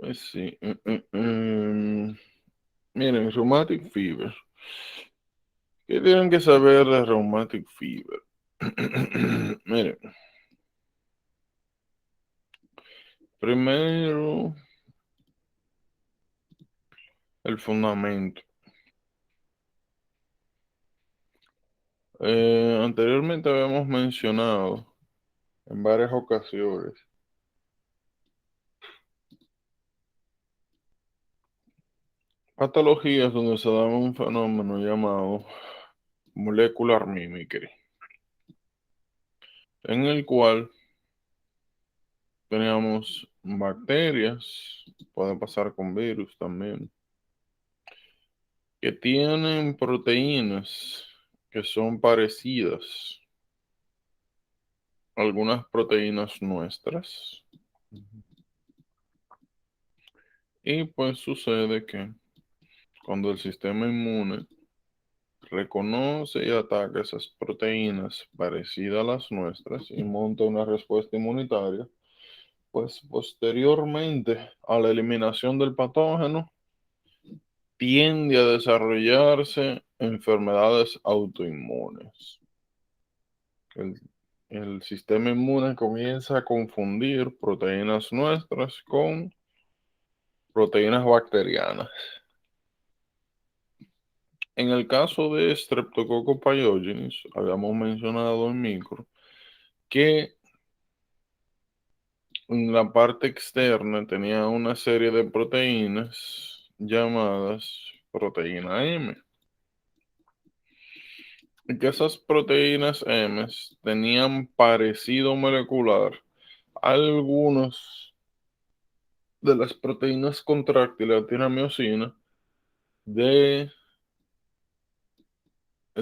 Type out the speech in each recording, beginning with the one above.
Pues sí. Miren, rheumatic fever. ¿Qué tienen que saber de rheumatic fever? Miren, primero, el fundamento. Anteriormente habíamos mencionado en varias ocasiones patologías donde se daba un fenómeno llamado molecular mimicry, en el cual teníamos bacterias, puede pasar con virus también, que tienen proteínas que son parecidas a algunas proteínas nuestras. Y pues sucede que cuando el sistema inmune reconoce y ataca esas proteínas parecidas a las nuestras y monta una respuesta inmunitaria, pues posteriormente a la eliminación del patógeno, tiende a desarrollarse enfermedades autoinmunes. El, el sistema inmune comienza a confundir proteínas nuestras con proteínas bacterianas. En el caso de Streptococcus pyogenes, habíamos mencionado en micro que en la parte externa tenía una serie de proteínas llamadas proteína M. Y que esas proteínas M tenían parecido molecular a algunos de las proteínas contráctiles de tiramiosina del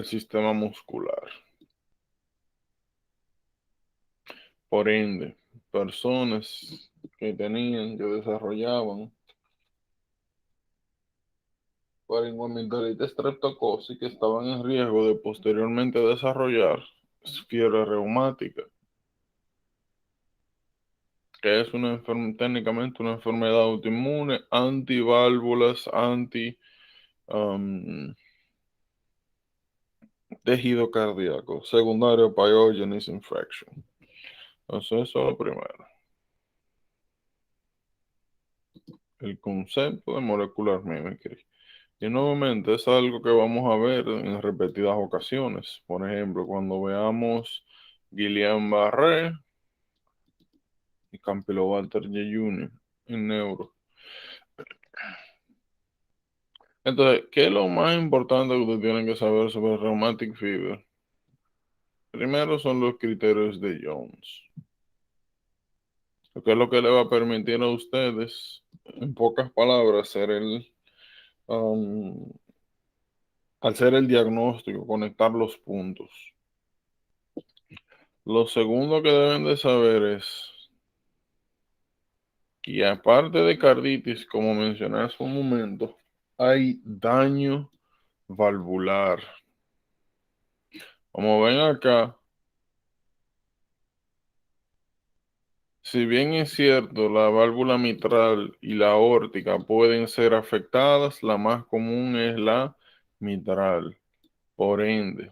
sistema muscular. Por ende, personas que desarrollaban faringoamigdalitis estreptocócica estaban en riesgo de posteriormente desarrollar fiebre reumática, que es técnicamente una enfermedad autoinmune, antiválvulas, anti um, tejido cardíaco, secundario pyogenes infection. Entonces, eso es lo primero. El concepto de molecular mimicry. Y nuevamente es algo que vamos a ver en repetidas ocasiones. Por ejemplo, cuando veamos Guillain-Barré y Campylobacter jejuni en neuro. Entonces, ¿qué es lo más importante que ustedes tienen que saber sobre rheumatic fever? Primero son los criterios de Jones. Lo que es lo que le va a permitir a ustedes, en pocas palabras, hacer el diagnóstico, conectar los puntos. Lo segundo que deben de saber es que aparte de carditis, como mencioné hace un momento, hay daño valvular. Como ven acá, si bien es cierto, la válvula mitral y la aórtica pueden ser afectadas, la más común es la mitral. Por ende,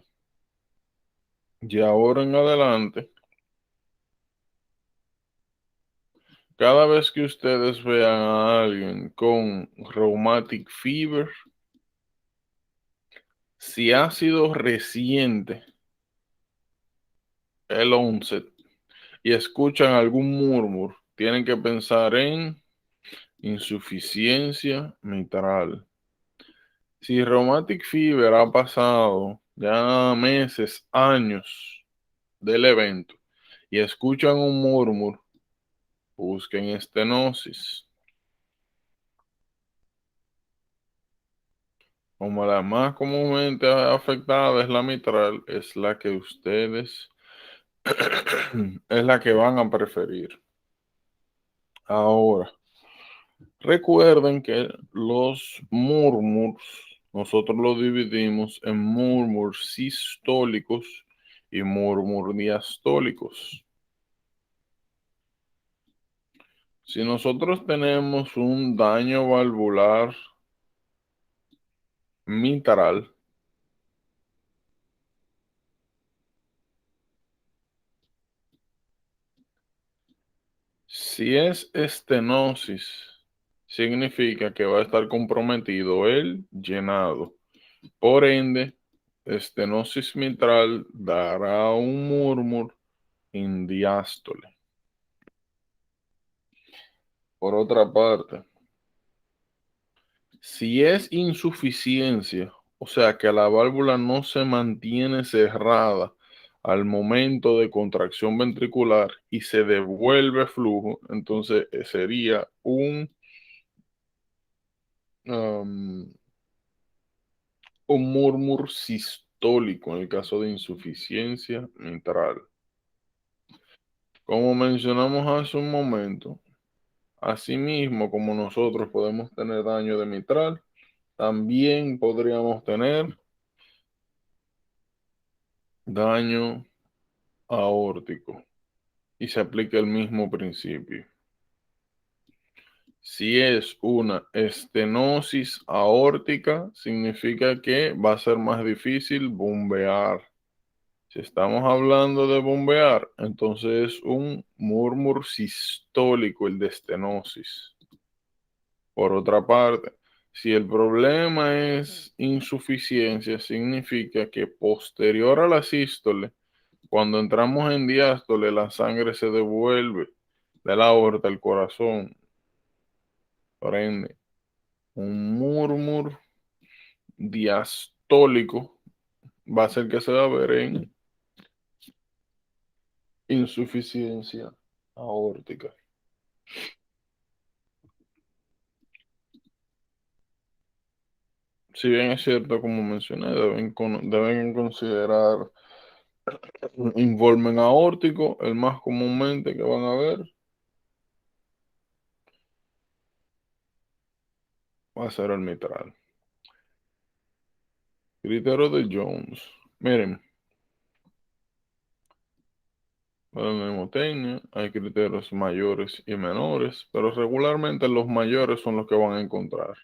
y ahora en adelante, cada vez que ustedes vean a alguien con rheumatic fever, si ha sido reciente el onset y escuchan algún murmur, tienen que pensar en insuficiencia mitral. Si rheumatic fever ha pasado ya meses, años del evento y escuchan un murmur, busquen estenosis. Como la más comúnmente afectada es la mitral, es la que ustedes es la que van a preferir. Ahora, recuerden que los murmurs nosotros los dividimos en murmurs sistólicos y murmurs diastólicos. Si nosotros tenemos un daño valvular mitral, si es estenosis, significa que va a estar comprometido el llenado. Por ende, estenosis mitral dará un murmur en diástole. Por otra parte, si es insuficiencia, o sea que la válvula no se mantiene cerrada al momento de contracción ventricular y se devuelve flujo, entonces sería um, un murmur sistólico en el caso de insuficiencia mitral. Como mencionamos hace un momento, asimismo como nosotros podemos tener daño de mitral, también podríamos tener daño aórtico y se aplica el mismo principio. Si es una estenosis aórtica, significa que va a ser más difícil bombear. Si estamos hablando de bombear, entonces es un murmur sistólico, el de estenosis. Por otra parte, si el problema es insuficiencia, significa que posterior a la sístole, cuando entramos en diástole, la sangre se devuelve de la aorta al corazón. Por ende, un murmur diastólico va a ser que se va a ver en insuficiencia aórtica. Si bien es cierto, como mencioné, deben considerar un involmen aórtico, el más comúnmente que van a ver va a ser el mitral. Criterio de Jones. Miren, para la mnemotecnia hay criterios mayores y menores, pero regularmente los mayores son los que van a encontrar.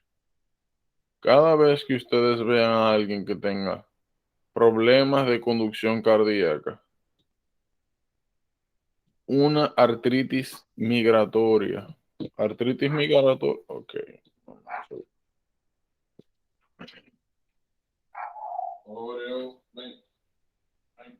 Cada vez que ustedes vean a alguien que tenga problemas de conducción cardíaca, una artritis migratoria. Artritis migratoria, ok. Oreo, ven, ven.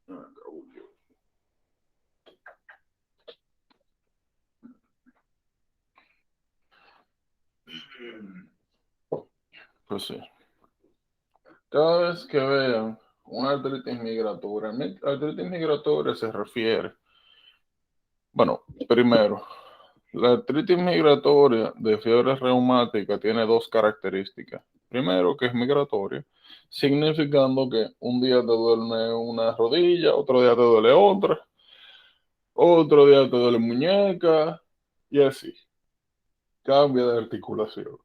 Ah, cabrón. Pues sí. Cada vez que vean una artritis migratoria, artritis migratoria se refiere, bueno, primero, la artritis migratoria de fiebre reumática tiene dos características. Primero, que es migratoria, significando que un día te duele una rodilla, otro día te duele otra, otro día te duele muñeca, y así, cambia de articulación.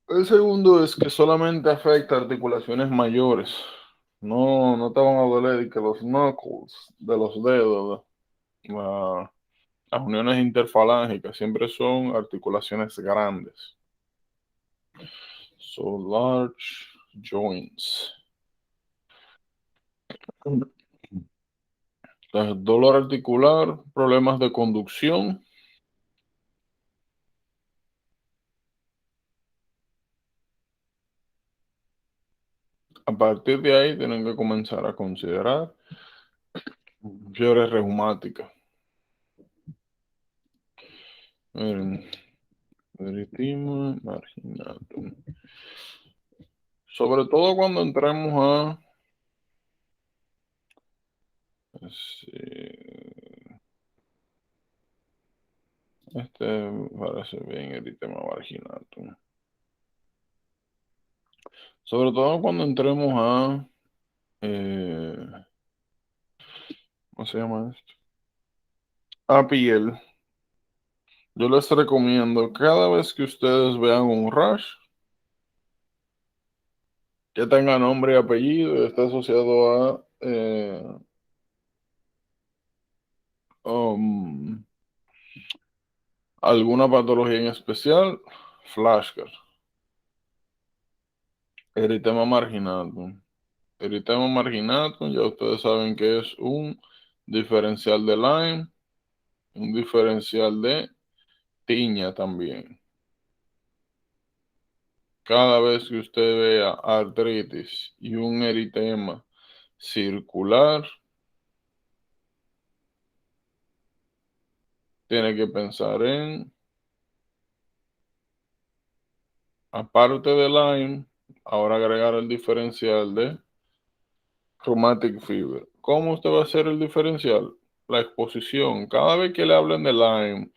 El segundo es que solamente afecta articulaciones mayores. No te van a doler y que los knuckles de los dedos, las uniones interfalángicas, siempre son articulaciones grandes. So large joints. Entonces, dolor articular, problemas de conducción. A partir de ahí tienen que comenzar a considerar fiebre reumática. Miren, eritema marginal. Sobre todo cuando entremos a... sí, este parece bien eritema marginatum. Sobre todo cuando entremos a... ¿cómo se llama esto? A piel. Yo les recomiendo cada vez que ustedes vean un rash que tenga nombre y apellido y esté asociado a um, alguna patología en especial, flashcards, eritema marginatum. Eritema marginatum, ya ustedes saben que es un diferencial de Lyme, un diferencial de tiña también. Cada vez que usted vea artritis y un eritema circular, tiene que pensar en, aparte de Lyme, ahora agregar el diferencial de rheumatic fever. ¿Cómo usted va a hacer el diferencial? La exposición. Cada vez que le hablen de Lyme,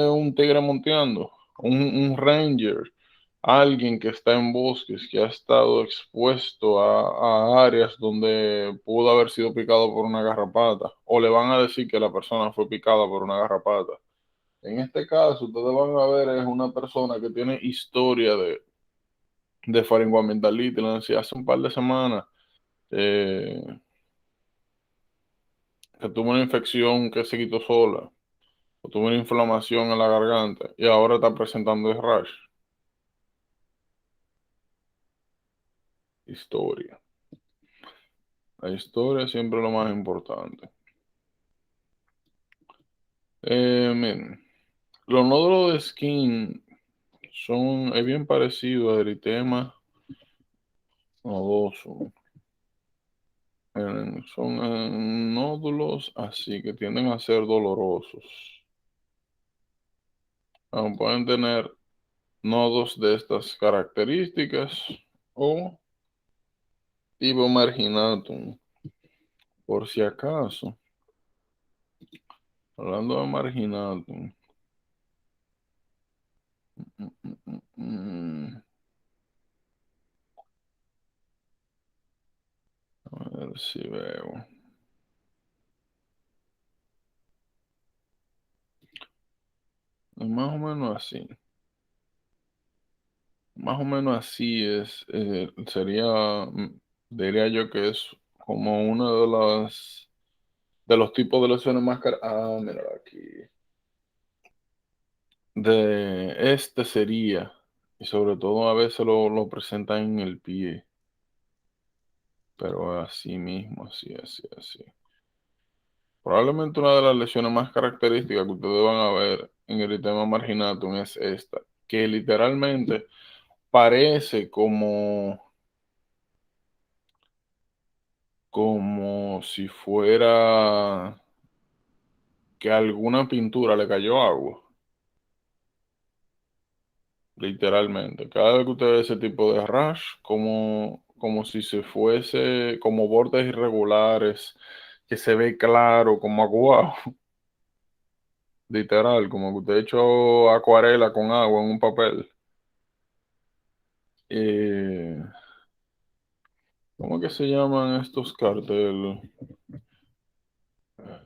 un tigre monteando, un ranger, alguien que está en bosques, que ha estado expuesto a áreas donde pudo haber sido picado por una garrapata, o le van a decir que la persona fue picada por una garrapata. En este caso, ustedes van a ver es una persona que tiene historia de faringoamigdalitis, lo decía hace un par de semanas, eh, que tuvo una infección que se quitó sola, o tuvo una inflamación en la garganta, y ahora está presentando el rash. Historia. La historia siempre es lo más importante. Miren, los nódulos de skin es bien parecido a eritema nodoso. Son nódulos así que tienden a ser dolorosos. Pueden tener nodos de estas características o tipo marginatum, por si acaso. Hablando de marginatum. mm, mm, mm, mm, a ver si veo. Es más o menos así. Más o menos así es. Sería, diría yo que es como uno de los tipos de lesiones más mira aquí. De este sería, y sobre todo a veces lo presentan en el pie, pero así mismo, así, así, así. Probablemente una de las lesiones más características que ustedes van a ver en el eritema marginatum es esta, que literalmente parece como si fuera que a alguna pintura le cayó agua, literalmente. Cada vez que usted ve ese tipo de rash, como si se fuese, como bordes irregulares, que se ve claro, como aguado, literal, como que usted echó acuarela con agua en un papel. Eh, ¿Cómo que se llaman estos carteles?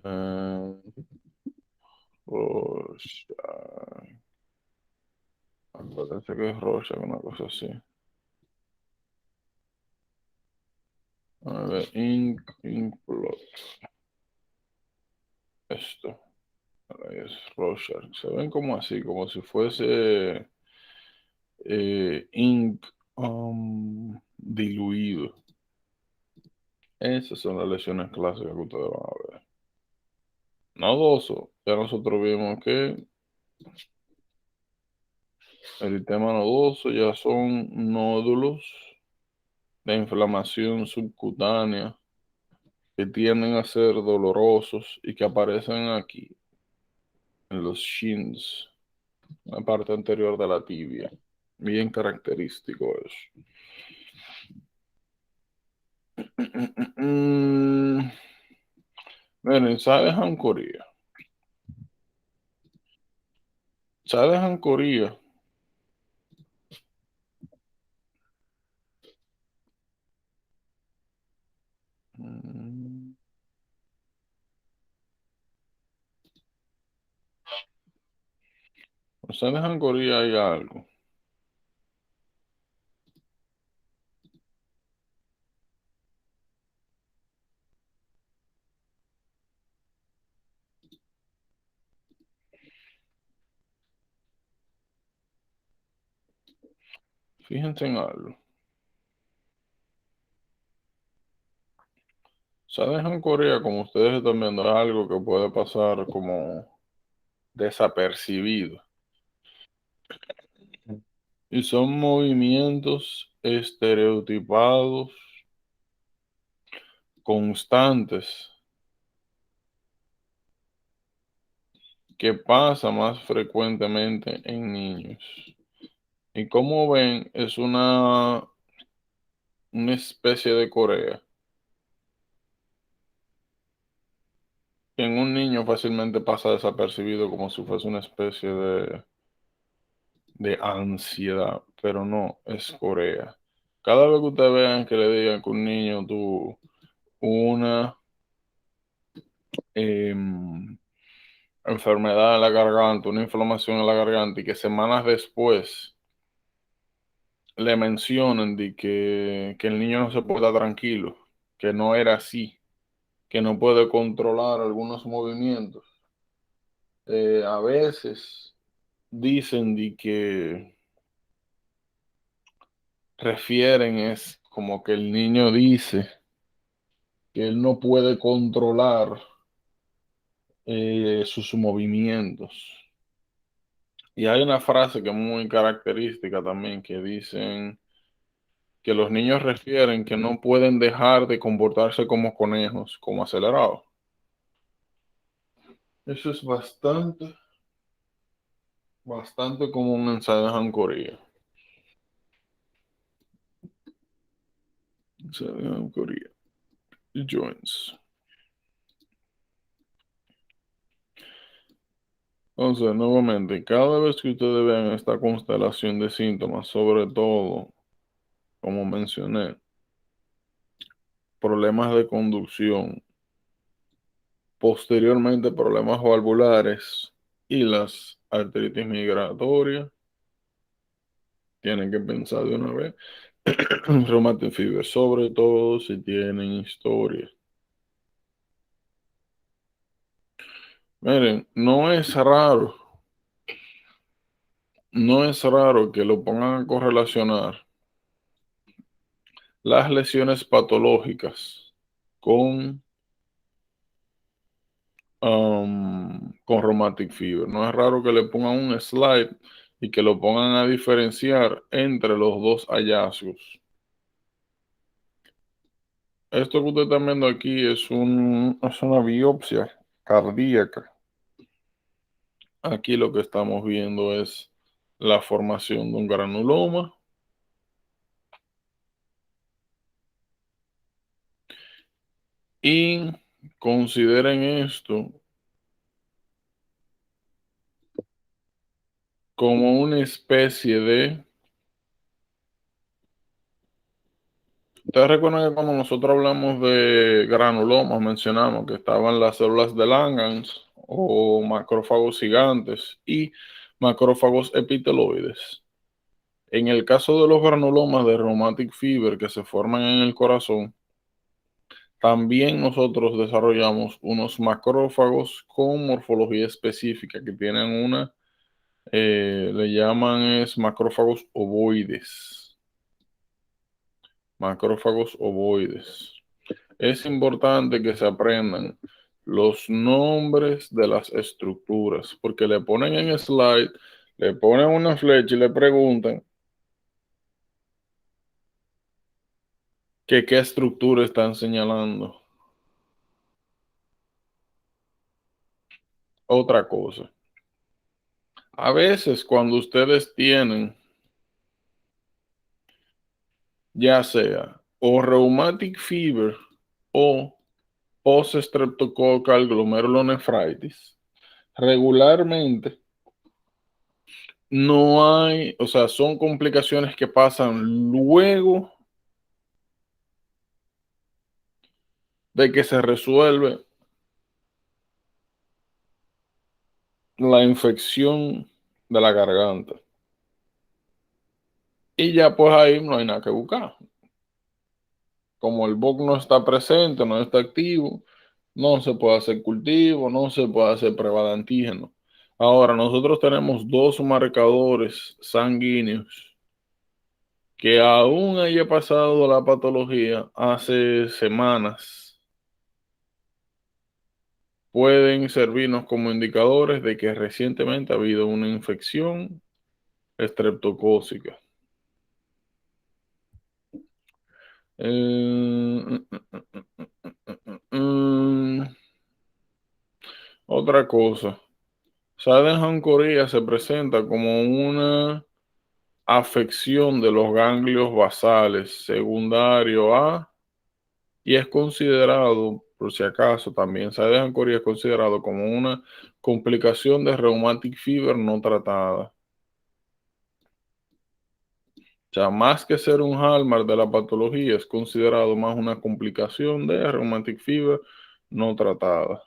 Eh, Rocha. Parece que es Rocha, una cosa así. A ver, Ink Plot. Esto. Ahí es Rorschach. Se ven como así, como si fuese ink diluido. Esas son las lesiones clásicas que ustedes van a ver. Nodoso. Ya nosotros vimos que el tema nodoso ya son nódulos de inflamación subcutánea que tienden a ser dolorosos y que aparecen aquí, en los shins, en la parte anterior de la tibia. Bien característico eso. Miren, ¿sabes Corea? ¿Sabes Corea? Mm, ¿Sabes Corea hay algo? Fíjense en algo. ¿Sabes Corea? Como ustedes están viendo, es algo que puede pasar como desapercibido. Y son movimientos estereotipados, constantes, que pasa más frecuentemente en niños. Y como ven, es una especie de Corea. En un niño fácilmente pasa desapercibido como si fuese una especie de ansiedad, pero no, es Corea. Cada vez que ustedes vean que le digan que un niño tuvo una em, enfermedad en la garganta, una inflamación en la garganta, y que semanas después le mencionan que el niño no se puede estar tranquilo, que no era así, que no puede controlar algunos movimientos. A veces dicen de que refieren es como que el niño dice que él no puede controlar sus movimientos. Y hay una frase que es muy característica también que dicen que los niños refieren que no pueden dejar de comportarse como conejos, como acelerados. Eso es bastante común en Southern Corea. Southern Corea. Joins. Entonces, nuevamente, cada vez que ustedes vean esta constelación de síntomas, sobre todo, como mencioné, problemas de conducción, posteriormente problemas valvulares y las artritis migratorias, tienen que pensar de una vez rheumatoid fever, sobre todo si tienen historia. Miren, no es raro que lo pongan a correlacionar las lesiones patológicas con, con rheumatic fever. No es raro que le pongan un slide y que lo pongan a diferenciar entre los dos hallazgos. Esto que usted está viendo aquí es una biopsia cardíaca. Aquí lo que estamos viendo es la formación de un granuloma y consideren esto como una especie de... Ustedes recuerdan que cuando nosotros hablamos de granulomas mencionamos que estaban las células de Langhans o macrófagos gigantes y macrófagos epiteloides. En el caso de los granulomas de rheumatic fever que se forman en el corazón, también nosotros desarrollamos unos macrófagos con morfología específica que tienen le llaman es macrófagos ovoides. Macrófagos ovoides. Es importante que se aprendan los nombres de las estructuras, porque le ponen en slide, le ponen una flecha y le preguntan que qué estructura están señalando. Otra cosa. A veces cuando ustedes tienen ya sea o rheumatic fever o post-streptococcal glomerulonefritis, regularmente no hay, o sea, son complicaciones que pasan luego de que se resuelve la infección de la garganta. Y ya pues ahí no hay nada que buscar. Como el BOC no está presente, no está activo, no se puede hacer cultivo, no se puede hacer prueba de antígeno. Ahora, nosotros tenemos dos marcadores sanguíneos que aún haya pasado la patología hace semanas, pueden servirnos como indicadores de que recientemente ha habido una infección estreptocócica. Eh, Otra cosa, Schadenfreude se presenta como una afección de los ganglios basales secundario a y es considerado, por si acaso, también Schadenfreude es considerado como una complicación de rheumatic fever no tratada. O sea, más que ser un hallmark de la patología, es considerado más una complicación de rheumatic fever no tratada.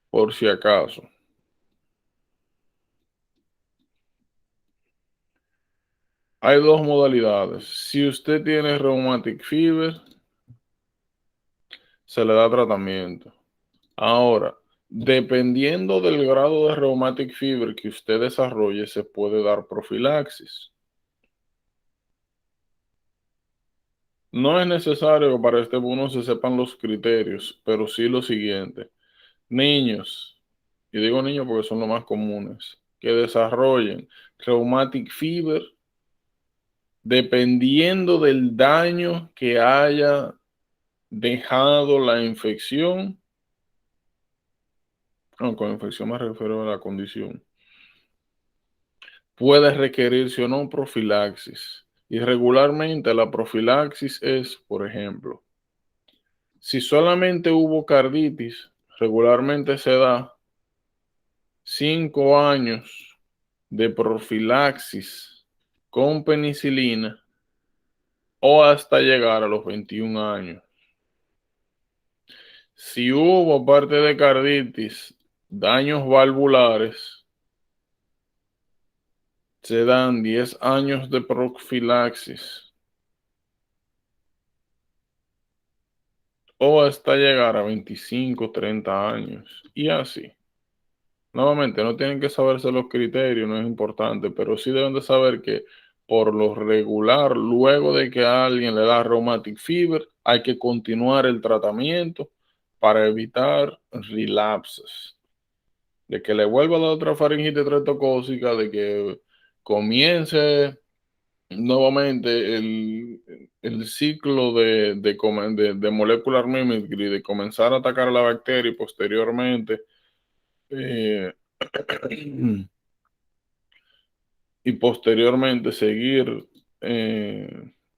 Por si acaso. Hay dos modalidades. Si usted tiene rheumatic fever, se le da tratamiento. Ahora, dependiendo del grado de rheumatic fever que usted desarrolle, se puede dar profilaxis. No es necesario que para este uno se sepan los criterios, pero sí lo siguiente. Niños, y digo niños porque son los más comunes, que desarrollen rheumatic fever, dependiendo del daño que haya dejado la infección, no, con infección me refiero a la condición, puede requerirse o no profilaxis. Y regularmente la profilaxis es, por ejemplo, si solamente hubo carditis, regularmente se da 5 años de profilaxis con penicilina o hasta llegar a los 21 años. Si hubo, aparte de carditis, daños valvulares, se dan 10 años de profilaxis o hasta llegar a 25, 30 años y así. Nuevamente, no tienen que saberse los criterios, no es importante, pero sí deben de saber que por lo regular, luego de que a alguien le da rheumatic fever, hay que continuar el tratamiento para evitar relapses. De que le vuelva la otra faringitis estreptocócica, de que comience nuevamente el ciclo de molecular mimicry, de comenzar a atacar a la bacteria y posteriormente eh, seguir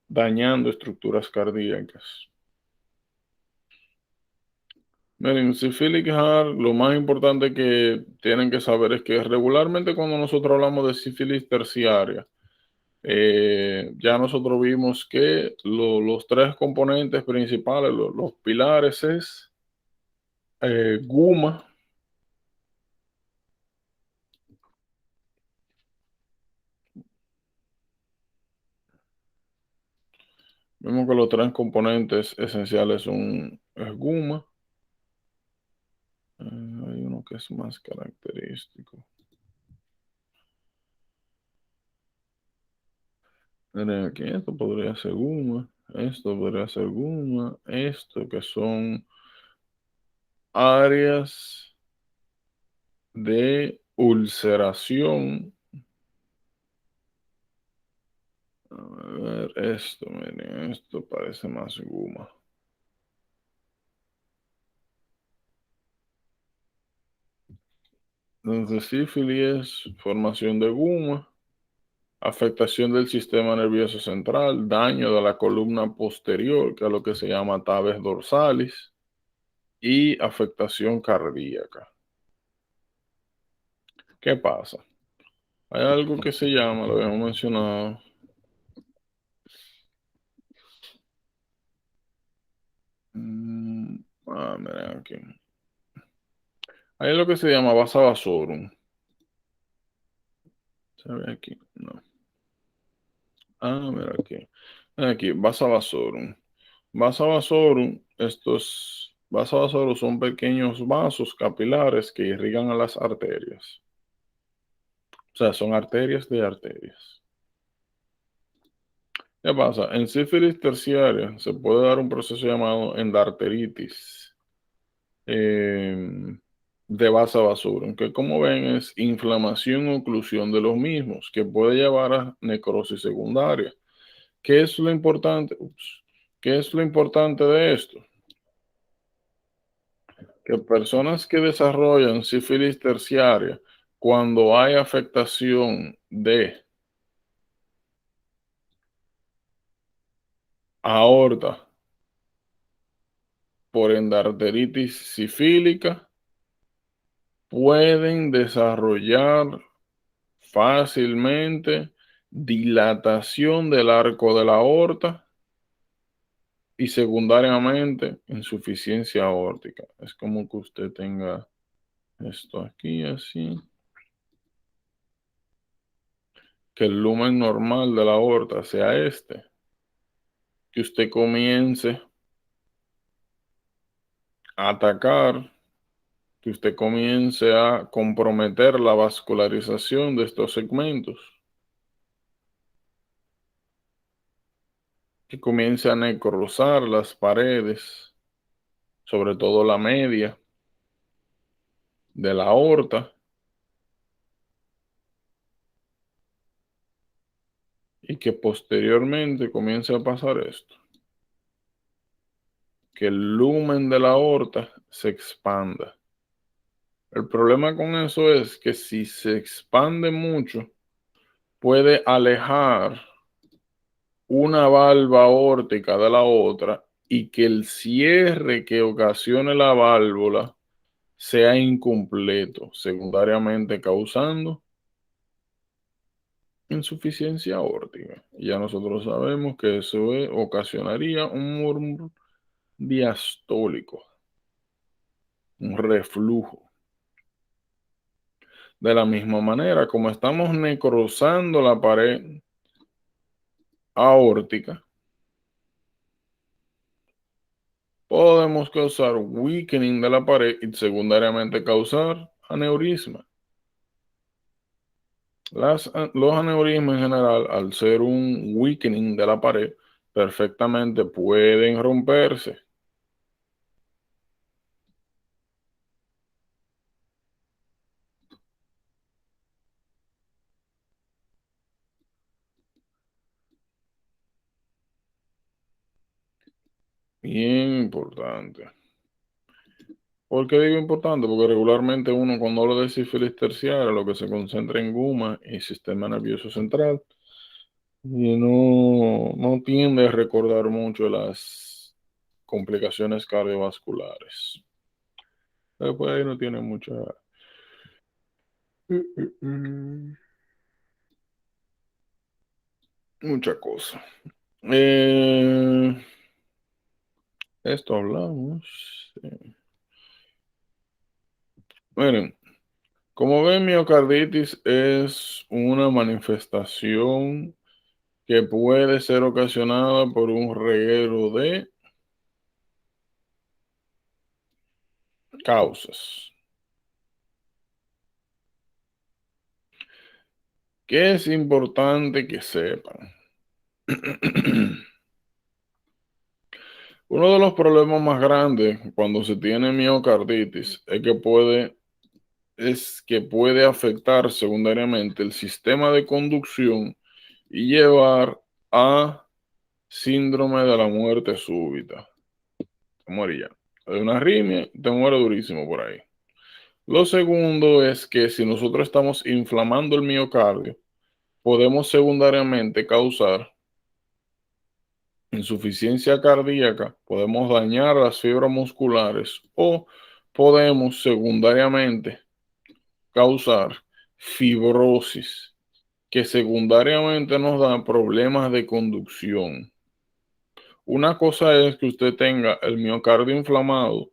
dañando estructuras cardíacas. Miren, Syphilic Heart, lo más importante que tienen que saber es que regularmente cuando nosotros hablamos de sífilis terciaria, ya nosotros vimos que los tres componentes principales, los pilares es guma, vemos que los tres componentes esenciales son es guma, hay uno que es más característico. Miren aquí, esto podría ser guma, esto podría ser guma, esto que son áreas de ulceración. A ver, esto, miren, esto parece más guma. Entonces, sífilis es formación de guma, afectación del sistema nervioso central, daño de la columna posterior, que es lo que se llama tabes dorsalis, y afectación cardíaca. ¿Qué pasa? Hay algo que se llama, lo habíamos mencionado, mira aquí. Hay lo que se llama vasa vasorum. ¿Se ve aquí? No. Mira aquí. Aquí, vasa vasorum. Vasa vasorum, estos vasa vasorum son pequeños vasos capilares que irrigan a las arterias. O sea, son arterias de arterias. ¿Qué pasa? En sífilis terciaria se puede dar un proceso llamado endarteritis de vasa vasorum, que como ven es inflamación o oclusión de los mismos, que puede llevar a necrosis secundaria. ¿Qué es lo importante? ¿Qué es lo importante de esto? Que personas que desarrollan sífilis terciaria, cuando hay afectación de aorta por endarteritis sifílica, pueden desarrollar fácilmente dilatación del arco de la aorta y secundariamente insuficiencia aórtica. Es como que usted tenga esto aquí así, que el lumen normal de la aorta sea este, que usted comience a atacar, que usted comience a comprometer la vascularización de estos segmentos, que comience a necrosar las paredes, sobre todo la media de la aorta, y que posteriormente comience a pasar esto, que el lumen de la aorta se expanda. El problema con eso es que si se expande mucho, puede alejar una valva aórtica de la otra y que el cierre que ocasione la válvula sea incompleto, secundariamente causando insuficiencia aórtica. Y ya nosotros sabemos que eso ocasionaría un murmuro diastólico, un reflujo. De la misma manera, como estamos necrosando la pared aórtica, podemos causar weakening de la pared y secundariamente causar aneurisma. Los aneurismas en general, al ser un weakening de la pared, perfectamente pueden romperse. Bien importante. ¿Por qué digo importante? Porque regularmente uno cuando habla de sífilis terciaria lo que se concentra en guma y sistema nervioso central y no tiende a recordar mucho las complicaciones cardiovasculares. Después ahí no tiene mucha cosa. Esto hablamos. Sí. Miren, como ven, miocarditis es una manifestación que puede ser ocasionada por un reguero de causas. ¿Qué es importante que sepan? Uno de los problemas más grandes cuando se tiene miocarditis es que puede afectar secundariamente el sistema de conducción y llevar a síndrome de la muerte súbita. Te moría. Hay una arritmia, te muere durísimo por ahí. Lo segundo es que si nosotros estamos inflamando el miocardio, podemos secundariamente causar insuficiencia cardíaca, podemos dañar las fibras musculares o podemos secundariamente causar fibrosis, que secundariamente nos da problemas de conducción. Una cosa es que usted tenga el miocardio inflamado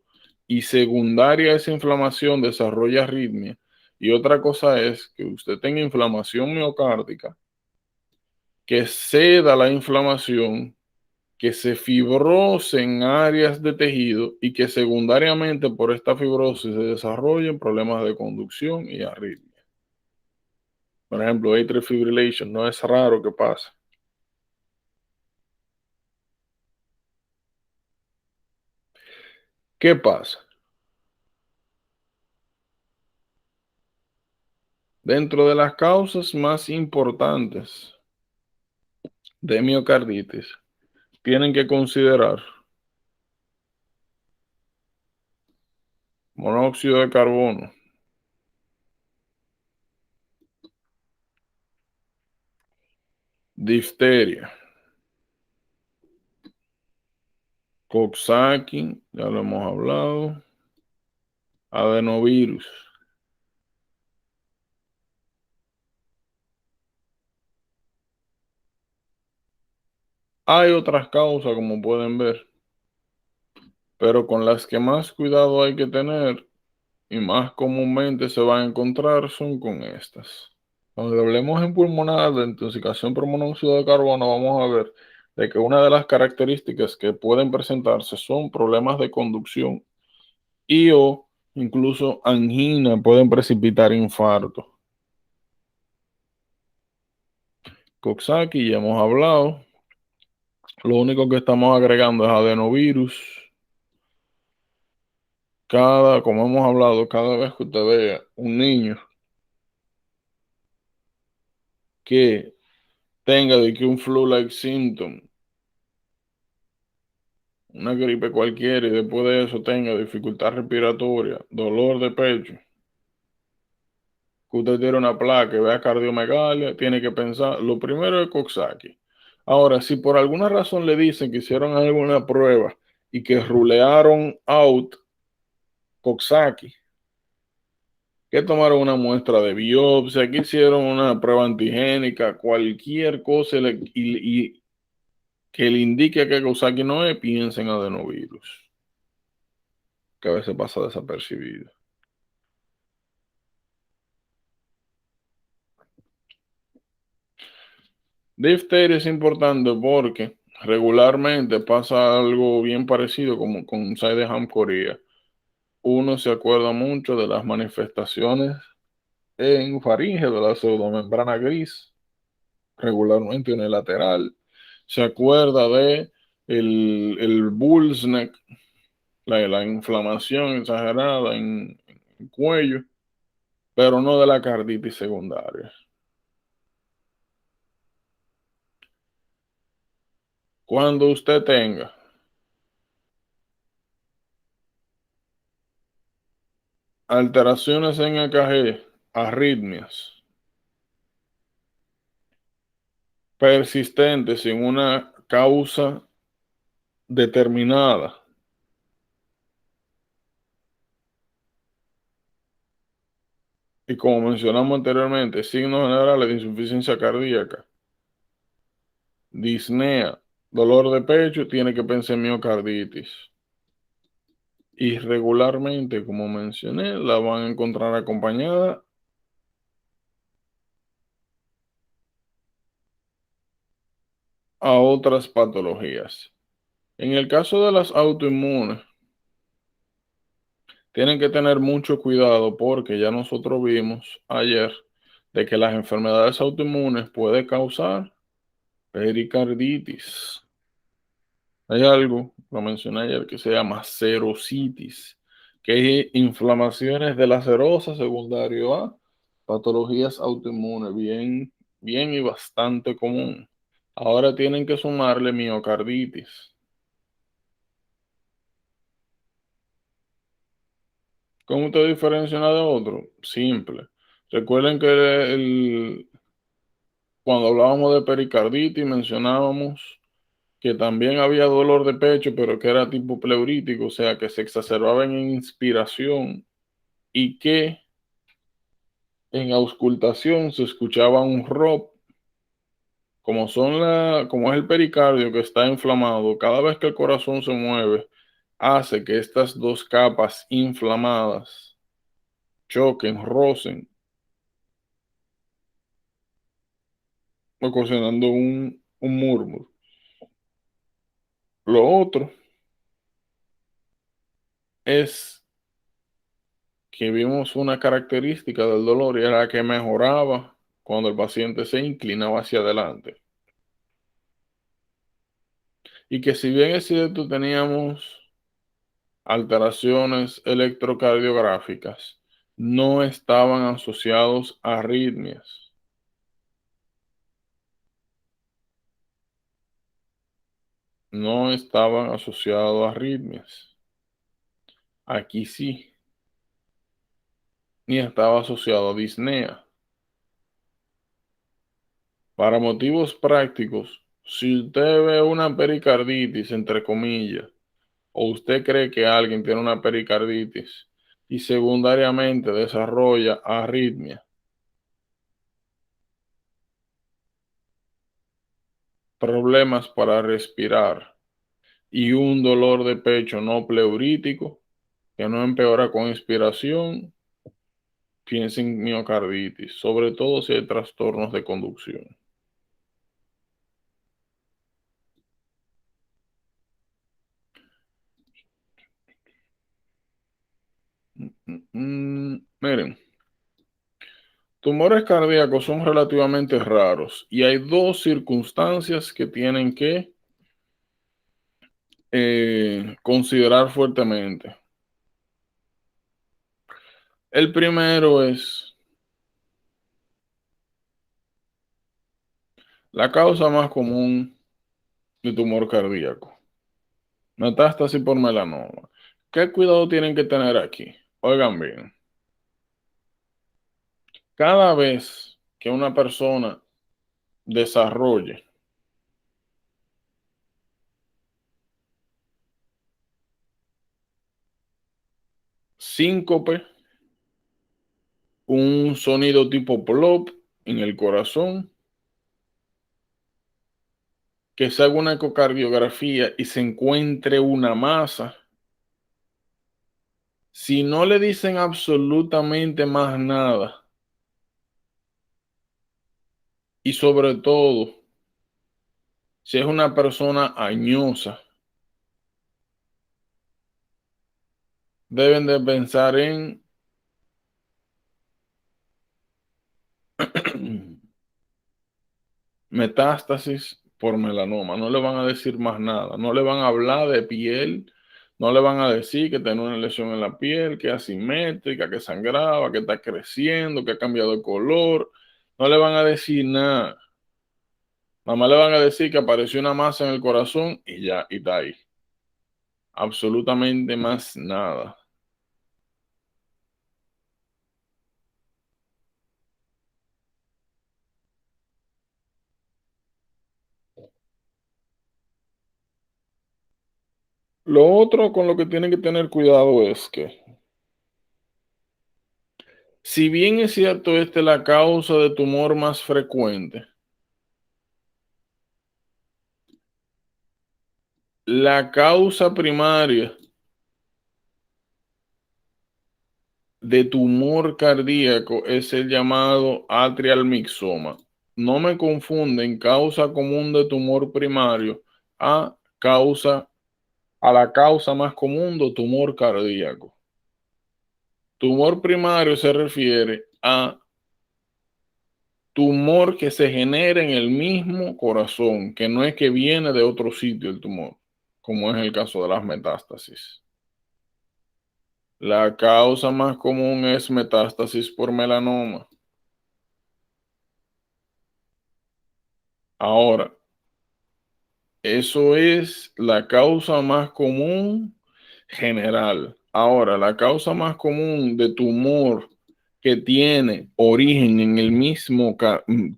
y secundaria a esa inflamación desarrolla arritmia. Y otra cosa es que usted tenga inflamación miocárdica, que ceda la inflamación, que se fibrose en áreas de tejido y que secundariamente por esta fibrosis se desarrollen problemas de conducción y arritmia. Por ejemplo, atrial fibrillation no es raro que pase. ¿Qué pasa? Dentro de las causas más importantes de miocarditis, tienen que considerar monóxido de carbono, difteria, Coxsackie, ya lo hemos hablado, adenovirus. Hay otras causas, como pueden ver, pero con las que más cuidado hay que tener y más comúnmente se va a encontrar son con estas. Cuando hablemos en pulmonar de intoxicación por monóxido de carbono, vamos a ver de que una de las características que pueden presentarse son problemas de conducción y o incluso angina, pueden precipitar infarto. Coxsackie ya hemos hablado. Lo único que estamos agregando es adenovirus. Como hemos hablado, cada vez que usted vea un niño que tenga de que un flu-like symptom, una gripe cualquiera, y después de eso tenga dificultad respiratoria, dolor de pecho, que usted tiene una placa y vea cardiomegalia, tiene que pensar, lo primero es Coxsackie. Ahora, si por alguna razón le dicen que hicieron alguna prueba y que rulearon out Coxsackie, que tomaron una muestra de biopsia, que hicieron una prueba antigénica, cualquier cosa y que le indique que Coxsackie no es, piensen en adenovirus, que a veces pasa desapercibido. Difteria es importante porque regularmente pasa algo bien parecido como con Sydenham Corea. Uno se acuerda mucho de las manifestaciones en faringe de la pseudomembrana gris, regularmente unilateral. Se acuerda de el bull's neck, la inflamación exagerada en el cuello, pero no de la carditis secundaria. Cuando usted tenga alteraciones en EKG, arritmias persistentes sin una causa determinada, y como mencionamos anteriormente, signos generales de insuficiencia cardíaca, disnea, dolor de pecho, tiene que pensar en miocarditis. Y regularmente, como mencioné, la van a encontrar acompañada a otras patologías. En el caso de las autoinmunes, tienen que tener mucho cuidado porque ya nosotros vimos ayer de que las enfermedades autoinmunes pueden causar pericarditis. Hay algo, lo mencioné ayer, que se llama serositis, que es inflamaciones de la serosa secundario a patologías autoinmunes, bien, bien y bastante común. Ahora tienen que sumarle miocarditis. ¿Cómo te diferencia una de otro? Simple. Recuerden que cuando hablábamos de pericarditis mencionábamos que también había dolor de pecho, pero que era tipo pleurítico, o sea, que se exacerbaba en inspiración y que en auscultación se escuchaba un ROP, como es el pericardio que está inflamado, cada vez que el corazón se mueve, hace que estas dos capas inflamadas choquen, rocen, ocasionando un murmuro. Lo otro es que vimos una característica del dolor y era que mejoraba cuando el paciente se inclinaba hacia adelante. Y que si bien es cierto teníamos alteraciones electrocardiográficas, no estaban asociados a arritmias. No estaban asociados a arritmias. Aquí sí, ni estaba asociado a disnea. Para motivos prácticos, si usted ve una pericarditis, entre comillas, o usted cree que alguien tiene una pericarditis y secundariamente desarrolla arritmia, problemas para respirar y un dolor de pecho no pleurítico que no empeora con inspiración, piensa en miocarditis, sobre todo si hay trastornos de conducción. Miren, tumores cardíacos son relativamente raros y hay dos circunstancias que tienen que considerar fuertemente. El primero es la causa más común de tumor cardíaco, metástasis por melanoma. ¿Qué cuidado tienen que tener aquí? Oigan bien, cada vez que una persona desarrolle síncope, un sonido tipo plop en el corazón, que se haga una ecocardiografía y se encuentre una masa, si no le dicen absolutamente más nada, y sobre todo, si es una persona añosa, deben de pensar en metástasis por melanoma. No le van a decir más nada, no le van a hablar de piel, no le van a decir que tiene una lesión en la piel, que es asimétrica, que sangraba, que está creciendo, que ha cambiado de color. No le van a decir nada. Mamá le van a decir que apareció una masa en el corazón y ya, y está ahí. Absolutamente más nada. Lo otro con lo que tienen que tener cuidado es que, si bien es cierto, esta es la causa de tumor más frecuente, la causa primaria de tumor cardíaco es el llamado atrial mixoma. No me confunden causa común de tumor primario a la causa más común de tumor cardíaco. Tumor primario se refiere a tumor que se genera en el mismo corazón, que no es que viene de otro sitio el tumor, como es el caso de las metástasis. La causa más común es metástasis por melanoma. Ahora, eso es la causa más común general. Ahora, la causa más común de tumor que tiene origen en el mismo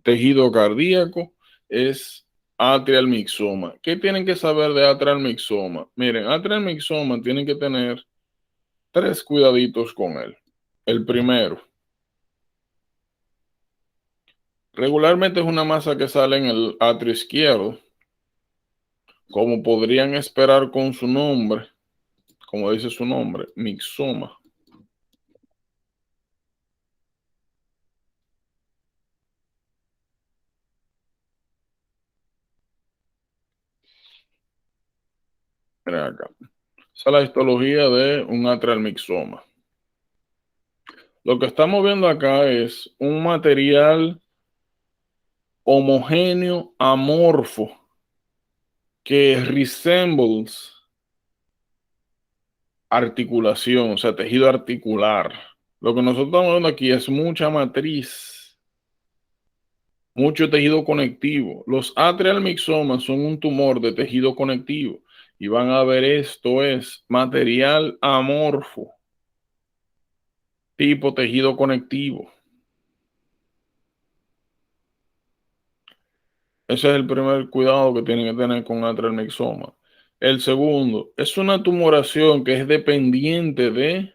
tejido cardíaco es atrial mixoma. ¿Qué tienen que saber de atrial mixoma? Miren, atrial mixoma tienen que tener tres cuidaditos con él. El primero, regularmente es una masa que sale en el atrio izquierdo, como podrían esperar con su nombre, como dice su nombre, mixoma. Miren acá. Esa es la histología de un atrial mixoma. Lo que estamos viendo acá es un material homogéneo amorfo que resembles articulación, o sea, tejido articular. Lo que nosotros estamos viendo aquí es mucha matriz, mucho tejido conectivo. Los atrial mixomas son un tumor de tejido conectivo y van a ver esto es material amorfo, tipo tejido conectivo. Ese es el primer cuidado que tienen que tener con atrial mixoma. El segundo, es una tumoración que es dependiente de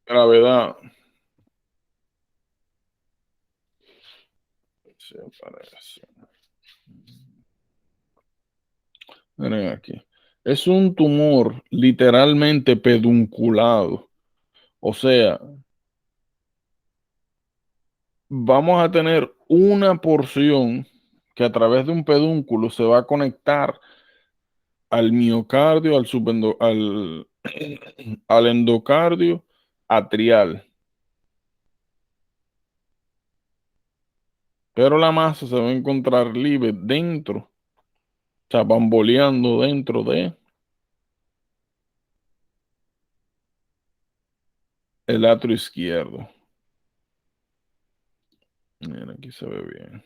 gravedad. Se aparece. Miren aquí. Es un tumor literalmente pedunculado. O sea, vamos a tener una porción que a través de un pedúnculo se va a conectar al miocardio, al endocardio atrial. Pero la masa se va a encontrar libre dentro, o sea, bamboleando dentro de el atrio izquierdo. Mira, aquí se ve bien.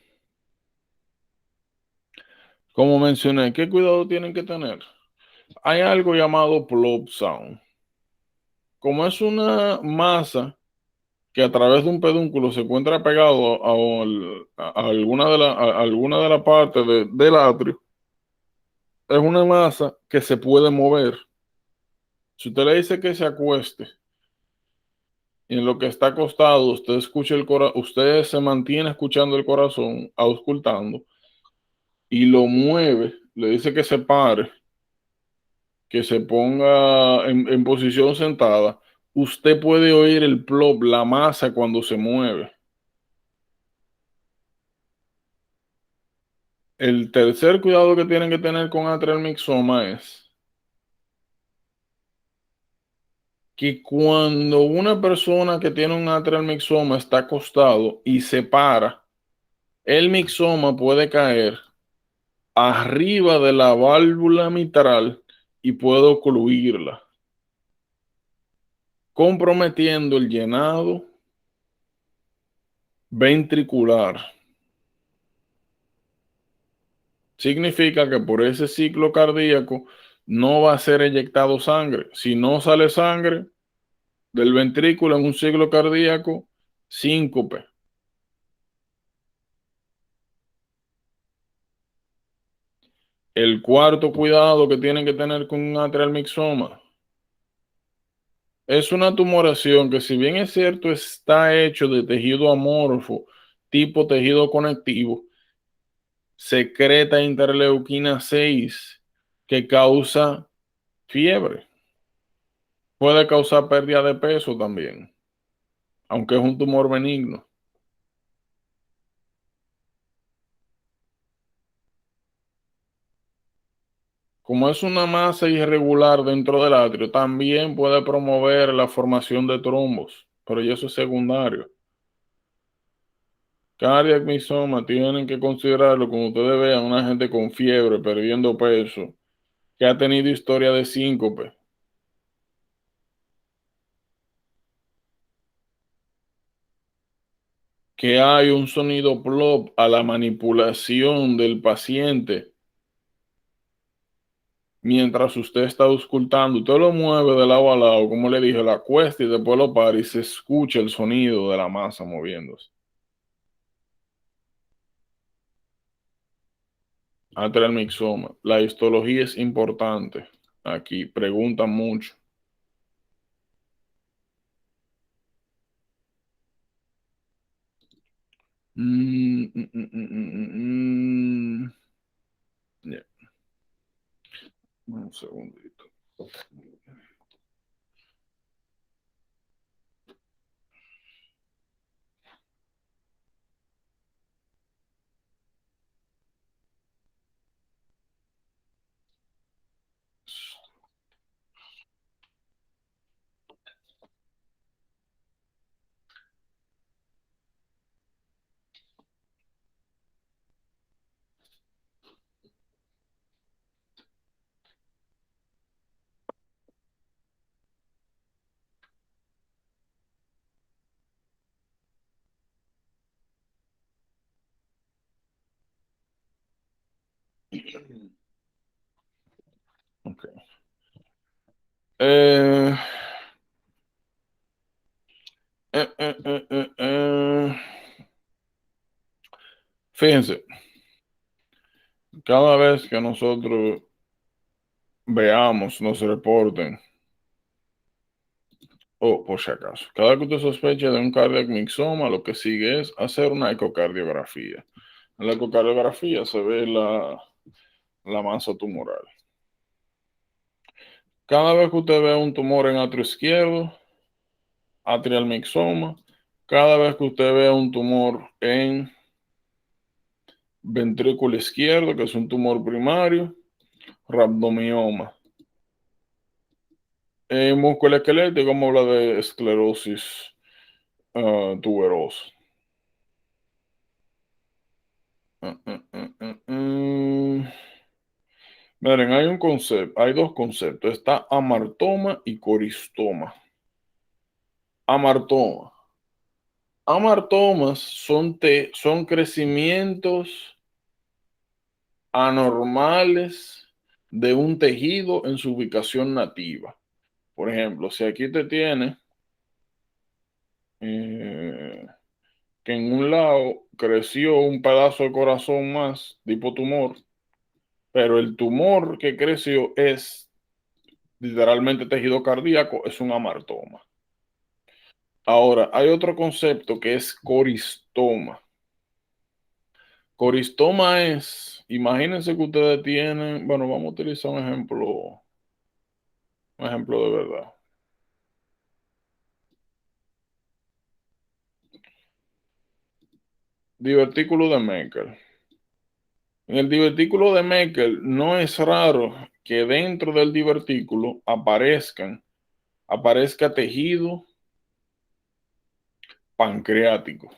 Como mencioné, ¿qué cuidado tienen que tener? Hay algo llamado plop sound. Como es una masa que a través de un pedúnculo se encuentra pegado a alguna de las partes del atrio, es una masa que se puede mover. Si usted le dice que se acueste y en lo que está acostado usted escucha usted se mantiene escuchando el corazón, auscultando, y lo mueve, le dice que se pare, que se ponga en posición sentada, usted puede oír el plop, la masa cuando se mueve. El tercer cuidado que tienen que tener con atrial mixoma es que cuando una persona que tiene un atrial mixoma está acostado y se para, el mixoma puede caer arriba de la válvula mitral y puede ocluirla, comprometiendo el llenado ventricular. Significa que por ese ciclo cardíaco no va a ser eyectado sangre. Si no sale sangre del ventrículo en un ciclo cardíaco, síncope. El cuarto cuidado que tienen que tener con un atrial mixoma es una tumoración que, si bien es cierto, está hecho de tejido amorfo, tipo tejido conectivo, secreta interleuquina 6 que causa fiebre. Puede causar pérdida de peso también, aunque es un tumor benigno. Como es una masa irregular dentro del atrio, también puede promover la formación de trombos, pero eso es secundario. Cardiac mixoma tienen que considerarlo cuando ustedes vean a una gente con fiebre, perdiendo peso, que ha tenido historia de síncope, que hay un sonido plop a la manipulación del paciente Mientras usted está auscultando, usted lo mueve de lado a lado, como le dije, la cuesta y después lo para y se escucha el sonido de la masa moviéndose. Atrial mixoma. La histología es importante. Aquí preguntan mucho. Ya, un segundito. Okay. Eh, eh, eh, eh, eh, eh. Fíjense, cada vez que nosotros veamos, nos reporten, o por si acaso, cada vez que usted sospeche de un cardiac mixoma, lo que sigue es hacer una ecocardiografía. En la ecocardiografía se ve la masa tumoral. Cada vez que usted ve un tumor en atrio izquierdo, atrial mixoma, cada vez que usted ve un tumor en ventrículo izquierdo, que es un tumor primario, rhabdomioma. En músculo esquelético, como habla de esclerosis tuberosa. Miren, hay un concepto, hay dos conceptos. Está amartoma y coristoma. Amartoma. Amartomas son crecimientos anormales de un tejido en su ubicación nativa. Por ejemplo, si aquí te tiene eh, que en un lado creció un pedazo de corazón más, tipo tumor, pero el tumor que creció es literalmente tejido cardíaco, es un amartoma. Ahora, hay otro concepto que es coristoma. Coristoma es, imagínense que ustedes tienen, bueno, vamos a utilizar un ejemplo de verdad. Divertículo de Meckel. En el divertículo de Meckel no es raro que dentro del divertículo aparezca tejido pancreático.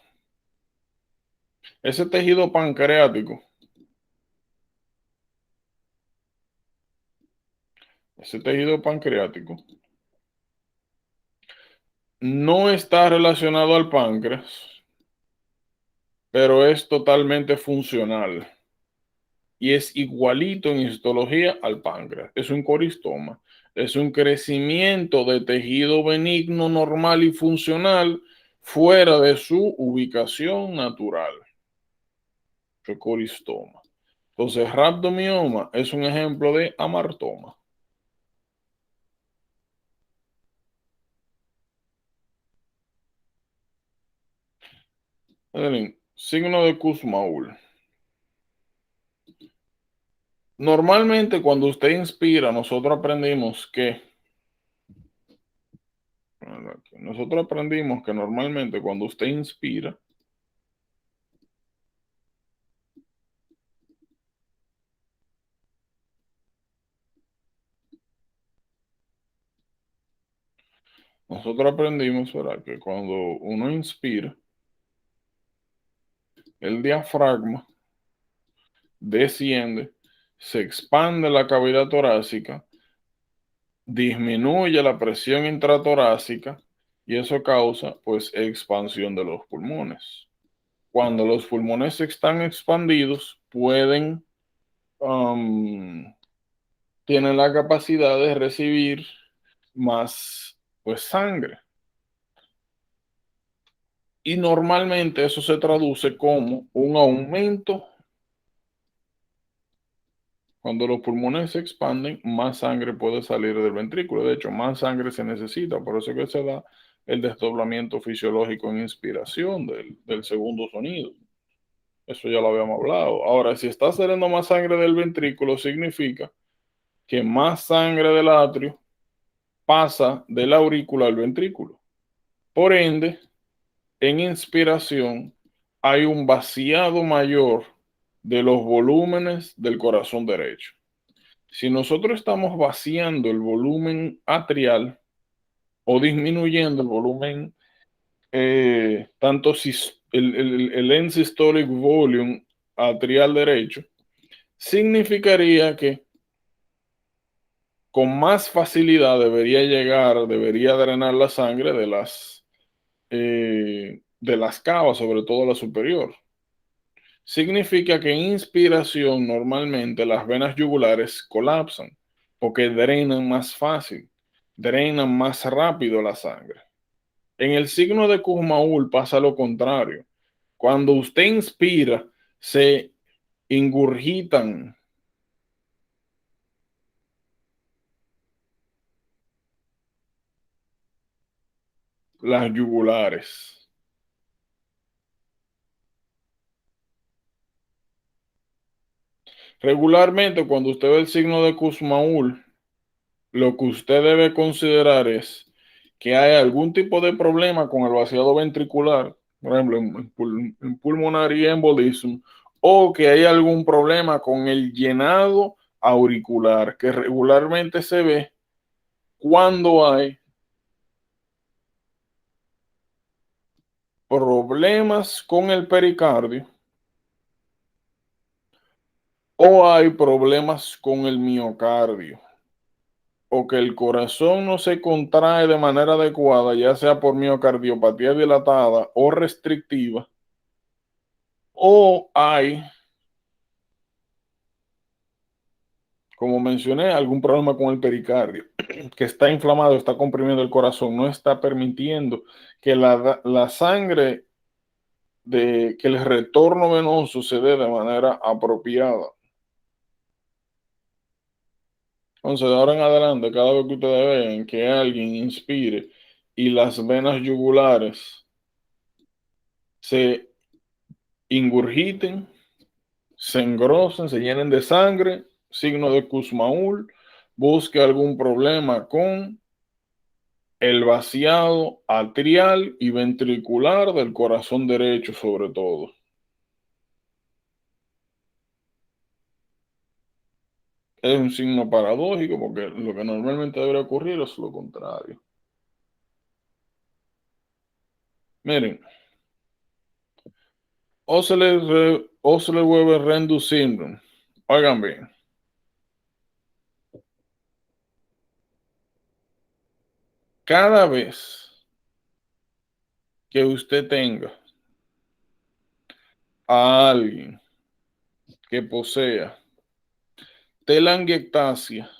Ese tejido pancreático, ese tejido pancreático no está relacionado al páncreas, pero es totalmente funcional y es igualito en histología al páncreas. Es un coristoma, es un crecimiento de tejido benigno, normal y funcional fuera de su ubicación natural. Es coristoma. Entonces, rhabdomioma es un ejemplo de amartoma. Miren, signo de Kussmaul. Normalmente cuando usted inspira, nosotros aprendimos que normalmente cuando usted inspira, nosotros aprendimos, ¿verdad? Que cuando uno inspira, el diafragma desciende, se expande la cavidad torácica, disminuye la presión intratorácica y eso causa pues expansión de los pulmones. Cuando los pulmones están expandidos, pueden tienen la capacidad de recibir más, pues, sangre. Y normalmente eso se traduce como un aumento. Cuando los pulmones se expanden, más sangre puede salir del ventrículo. De hecho, más sangre se necesita. Por eso es que se da el desdoblamiento fisiológico en inspiración del segundo sonido. Eso ya lo habíamos hablado. Ahora, si está saliendo más sangre del ventrículo, significa que más sangre del atrio pasa del aurícula al ventrículo. Por ende, en inspiración hay un vaciado mayor de los volúmenes del corazón derecho. Si nosotros estamos vaciando el volumen atrial o disminuyendo el volumen, tanto el end systolic volume atrial derecho, significaría que con más facilidad debería drenar la sangre de las cavas, sobre todo la superior. Significa que en inspiración normalmente las venas yugulares colapsan porque drenan más fácil, drenan más rápido la sangre. En el signo de Kussmaul pasa lo contrario. Cuando usted inspira, se ingurgitan las yugulares. Regularmente, cuando usted ve el signo de Kussmaul, lo que usted debe considerar es que hay algún tipo de problema con el vaciado ventricular, por ejemplo, en pulmonary embolism, o que hay algún problema con el llenado auricular, que regularmente se ve cuando hay problemas con el pericardio o hay problemas con el miocardio, o que el corazón no se contrae de manera adecuada, ya sea por miocardiopatía dilatada o restrictiva, o hay, como mencioné, algún problema con el pericardio, que está inflamado, está comprimiendo el corazón, no está permitiendo que la sangre, que el retorno venoso se dé de manera apropiada. Entonces, de ahora en adelante, cada vez que ustedes vean que alguien inspire y las venas yugulares se ingurgiten, se engrosen, se llenen de sangre, signo de Kussmaul, busque algún problema con el vaciado atrial y ventricular del corazón derecho, sobre todo. Es un signo paradójico porque lo que normalmente debería ocurrir es lo contrario. Miren, Osler-Weber-Rendu syndrome. Oigan bien, cada vez que usted tenga a alguien que posea telangiectasia,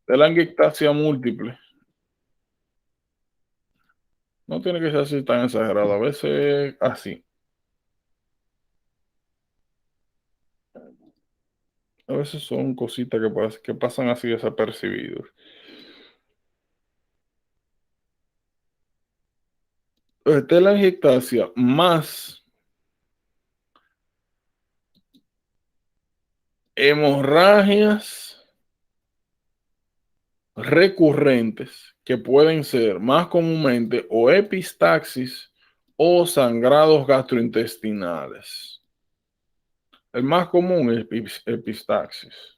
telangiectasia múltiple, no tiene que ser así tan exagerado, a veces así, a veces son cositas que pasan así desapercibidos. Telangiectasia más hemorragias recurrentes que pueden ser más comúnmente o epistaxis o sangrados gastrointestinales. El más común es epistaxis.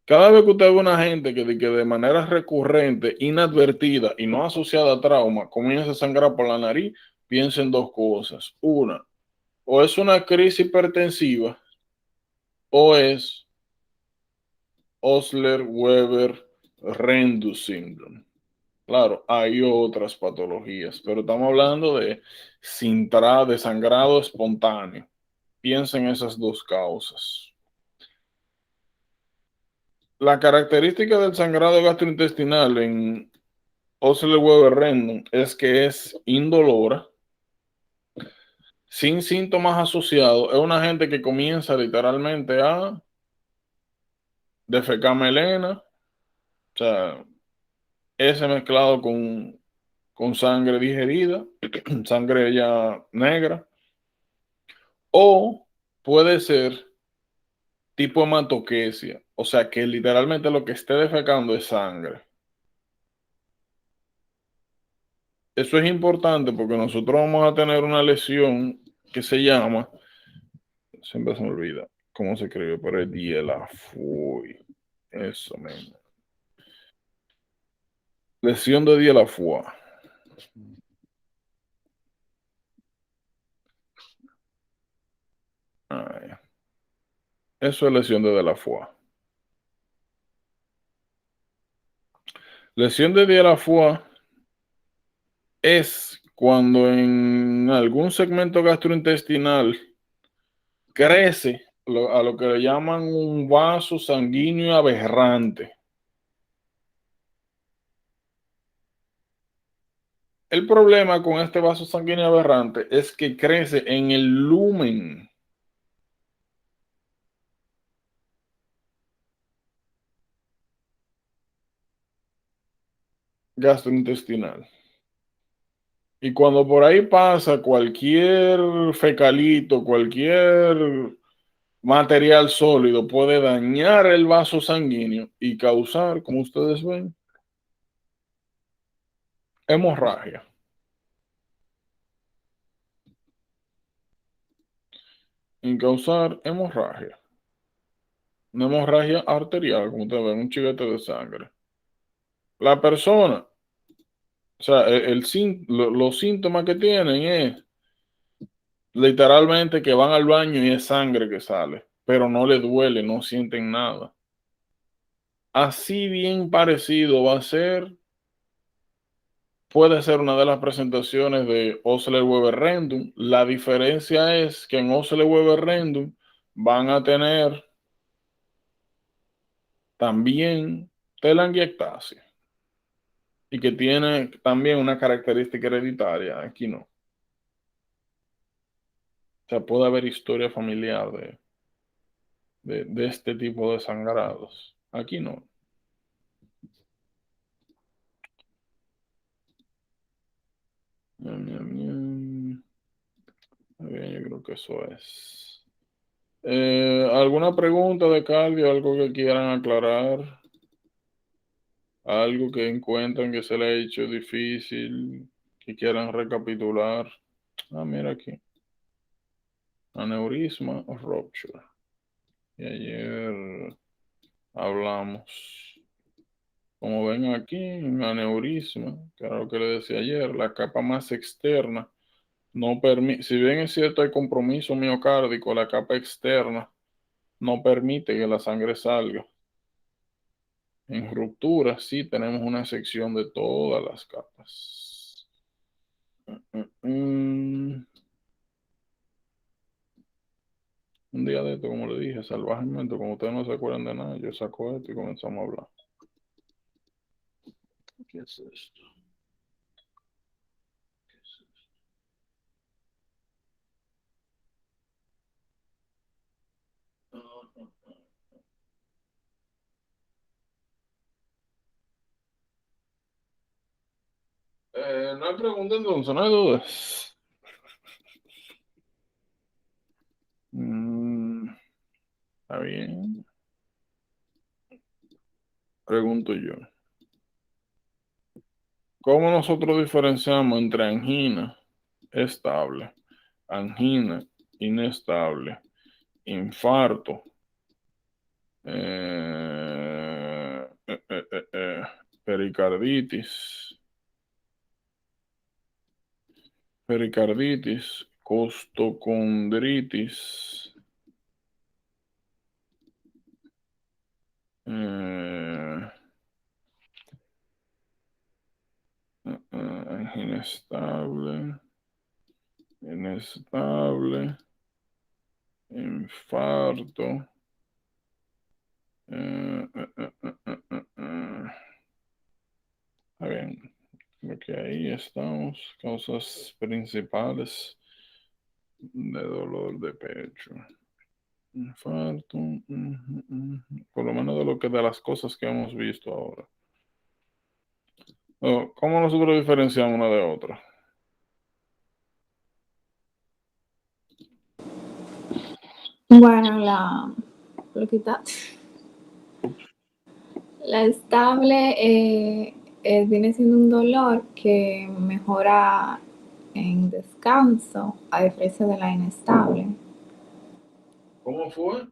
Cada vez que usted ve una gente que de manera recurrente, inadvertida y no asociada a trauma, comienza a sangrar por la nariz, piensa en dos cosas. Una, o es una crisis hipertensiva o es Osler-Weber-Rendu syndrome. Claro, hay otras patologías, pero estamos hablando de sangrado espontáneo. piensa en esas dos causas. La característica del sangrado gastrointestinal en Osler-Weber Rendon es que es indolora, sin síntomas asociados. Es una gente que comienza literalmente a defecar melena, o sea, ese mezclado con sangre digerida, sangre ya negra, o puede ser tipo hematoquesia, o sea, que literalmente lo que esté defecando es sangre. Eso es importante porque nosotros vamos a tener una lesión que se llama, siempre se me olvida cómo se escribe, pero es Dieulafoy. Eso mismo. Lesión de Dieulafoy. Ay, eso es lesión de Dieulafoy. Lesión de Dieulafoy es cuando en algún segmento gastrointestinal crece a lo que le llaman un vaso sanguíneo aberrante. El problema con este vaso sanguíneo aberrante es que crece en el lumen gastrointestinal. Y cuando por ahí pasa cualquier fecalito, cualquier material sólido puede dañar el vaso sanguíneo y causar, como ustedes ven, hemorragia. Y causar hemorragia. Una hemorragia arterial, como ustedes ven, un chiguete de sangre. La persona, o sea, los síntomas que tienen es literalmente que van al baño y es sangre que sale, pero no le duele, no sienten nada. Así bien parecido va a ser, puede ser una de las presentaciones de Osler-Weber Rendum. La diferencia es que en Osler-Weber Rendum van a tener también telangiectasia y que tiene también una característica hereditaria. Aquí no. O sea, puede haber historia familiar de este tipo de sangrados. Aquí no. Ñam, ñam, ñam. Bien, yo creo que eso es. ¿Alguna pregunta de cardio? ¿Algo que quieran aclarar? ¿Algo que encuentren que se le ha hecho difícil? ¿Que quieran recapitular? Ah, mira aquí. Aneurisma o rupture. Y ayer hablamos. Como ven aquí, un aneurisma, que era lo que le decía ayer, la capa más externa no permite, si bien es cierto hay compromiso miocárdico, la capa externa no permite que la sangre salga. En ruptura sí tenemos una sección de todas las capas. Un día de esto, como le dije, salvajemente, como ustedes no se acuerdan de nada, yo saco esto y comenzamos a hablar. ¿Qué es esto? ¿Qué es esto? No hay pregunta entonces, no hay dudas. Mm, está bien. Pregunto yo. ¿Cómo nosotros diferenciamos entre angina estable, angina inestable, infarto, eh, eh, eh, pericarditis, costocondritis, eh, angina estable, inestable, infarto. Está bien, creo que ahí estamos. Causas principales de dolor de pecho. Infarto. Por lo menos de las cosas que hemos visto ahora. ¿Cómo nosotros diferenciamos una de otra? Bueno, lo quitaste. Ups. La estable viene siendo un dolor que mejora en descanso, a diferencia de la inestable. ¿Cómo fue?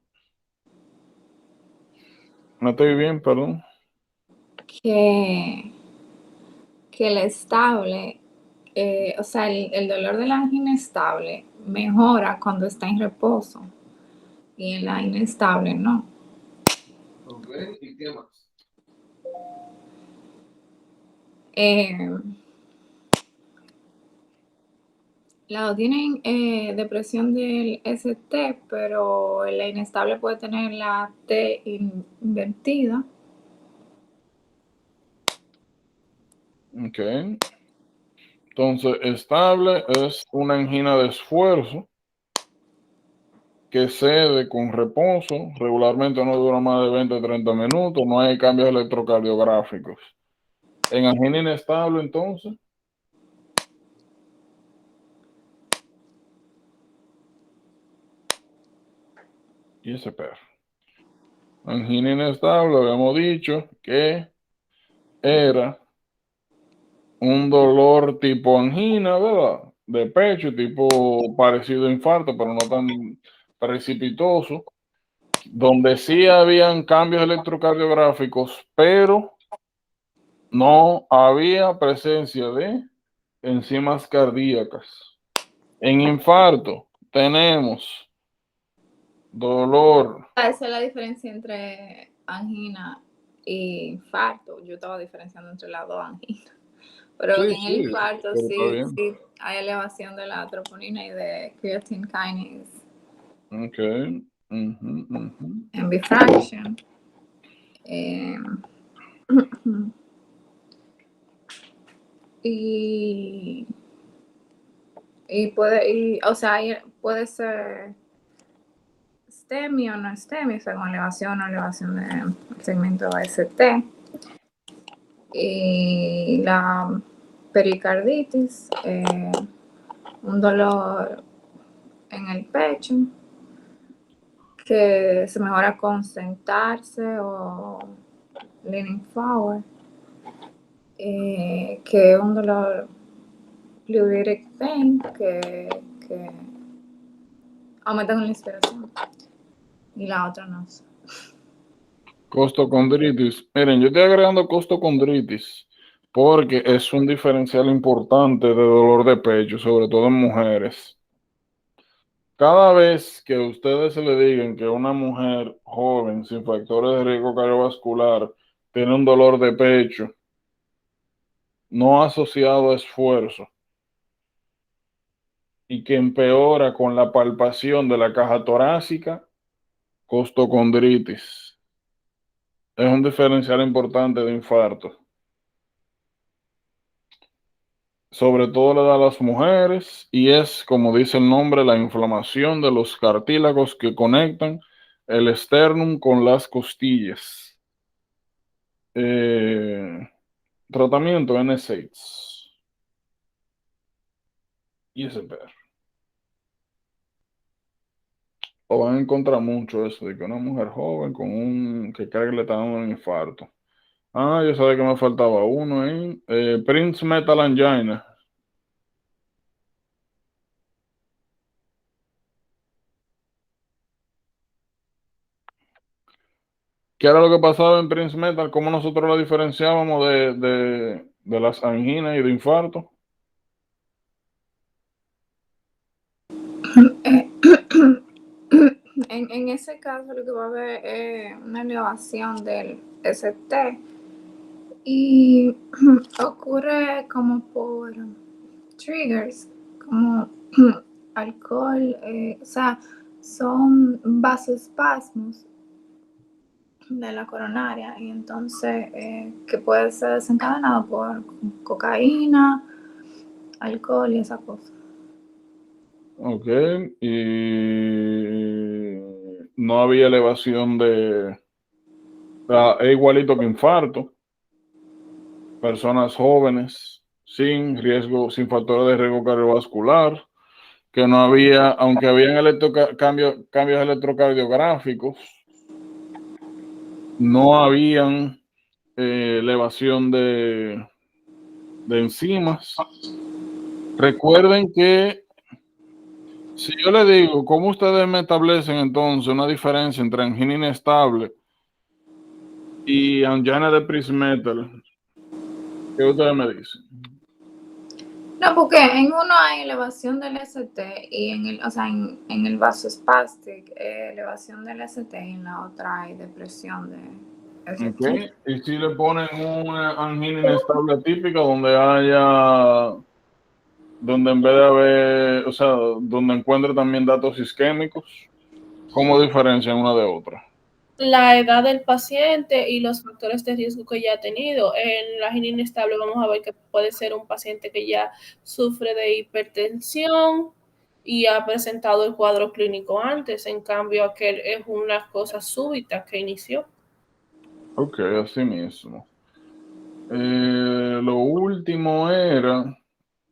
No estoy bien, perdón. Que, que la estable, o sea, el dolor de la angina estable mejora cuando está en reposo y en la inestable no. Ok, ¿y qué más? Eh, Las dos tienen depresión del ST, pero la inestable puede tener la T invertida. Ok. Entonces, estable es una angina de esfuerzo que cede con reposo, regularmente no dura más de 20 o 30 minutos, no hay cambios electrocardiográficos. En angina inestable, entonces, y ese perro. Angina inestable, habíamos dicho que era un dolor tipo angina, ¿verdad? De pecho, tipo parecido a infarto, pero no tan precipitoso, donde sí habían cambios electrocardiográficos, pero no había presencia de enzimas cardíacas. En infarto tenemos dolor. Esa es la diferencia entre angina e infarto. Yo estaba diferenciando entre las dos anginas. Pero Sí, en el sí, infarto pero está sí, bien. sí hay elevación de la troponina y de creatine kinase Ok. Ujú, ujú. en bifraction. Eh, y, o sea, puede ser STEMI o no STEMI, o sea, con elevación o elevación del segmento ST. Y la pericarditis, un dolor en el pecho que se mejora con sentarse o leaning forward, que es un dolor pleuritic pain que aumenta con la inspiración y la otra no sé. Costocondritis. Miren, yo estoy agregando costocondritis porque es un diferencial importante de dolor de pecho, sobre todo en mujeres. Cada vez que ustedes se le digan que una mujer joven sin factores de riesgo cardiovascular tiene un dolor de pecho no asociado a esfuerzo y que empeora con la palpación de la caja torácica, costocondritis. Es un diferencial importante de infarto. Sobre todo le da a las mujeres y es, como dice el nombre, la inflamación de los cartílagos que conectan el esternum con las costillas. Tratamiento NSAIDs y SPR. O van a encontrar mucho eso de que una mujer joven con un que cree que le está dando un infarto. Ah, yo sabía que me faltaba uno ahí. Prince Metal Angina. ¿Qué era lo que pasaba en Prince Metal? ¿Cómo nosotros la diferenciábamos de las anginas y de infarto? En ese caso lo que va a haber es una elevación del ST y ocurre como por triggers, como alcohol, o sea, son vasoespasmos de la coronaria y entonces que puede ser desencadenado por cocaína, alcohol y esa cosa. Ok, y no había elevación de... es igualito que infarto, personas jóvenes, sin riesgo, sin factores de riesgo cardiovascular, que no había, aunque habían cambios electrocardiográficos, no habían elevación de enzimas. Recuerden que si yo le digo, ¿cómo ustedes me establecen entonces una diferencia entre angina inestable y angina de Prinzmetal? ¿Qué ustedes me dicen? No, porque en uno hay elevación del ST y en el, o sea, en el vasospastic, elevación del ST y en la otra hay depresión de ST. Okay. Y si le ponen una angina inestable atípica donde en vez de haber, o sea, donde encuentre también datos isquémicos, ¿cómo diferencian una de otra? La edad del paciente y los factores de riesgo que ya ha tenido. En la angina inestable vamos a ver que puede ser un paciente que ya sufre de hipertensión y ha presentado el cuadro clínico antes. En cambio, aquel es una cosa súbita que inició. Ok, así mismo. Lo último era,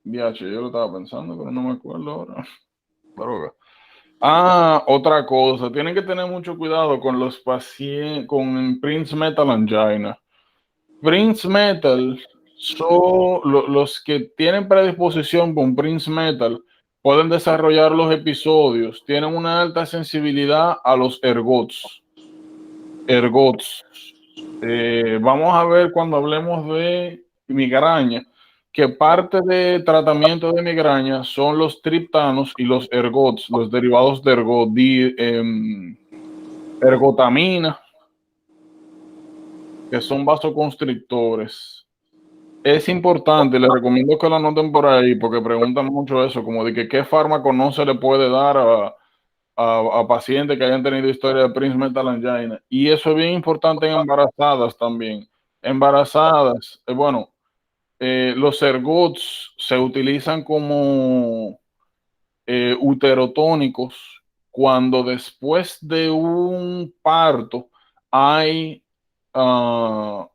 yo lo estaba pensando, pero no me acuerdo ahora. Droga. Otra cosa, tienen que tener mucho cuidado con los pacientes con Prinzmetal angina. Prinzmetal son los que tienen predisposición con Prinzmetal, pueden desarrollar los episodios, tienen una alta sensibilidad a los ergots. Vamos a ver cuando hablemos de migraña, que parte de tratamiento de migraña son los triptanos y los ergots, los derivados de ergot, ergotamina, que son vasoconstrictores. Es importante, les recomiendo que lo anoten por ahí, porque preguntan mucho eso, como de que qué fármaco no se le puede dar a pacientes que hayan tenido historia de Prinzmetal angina. Y eso es bien importante en embarazadas también. Embarazadas, bueno, los ergots se utilizan como uterotónicos cuando después de un parto hay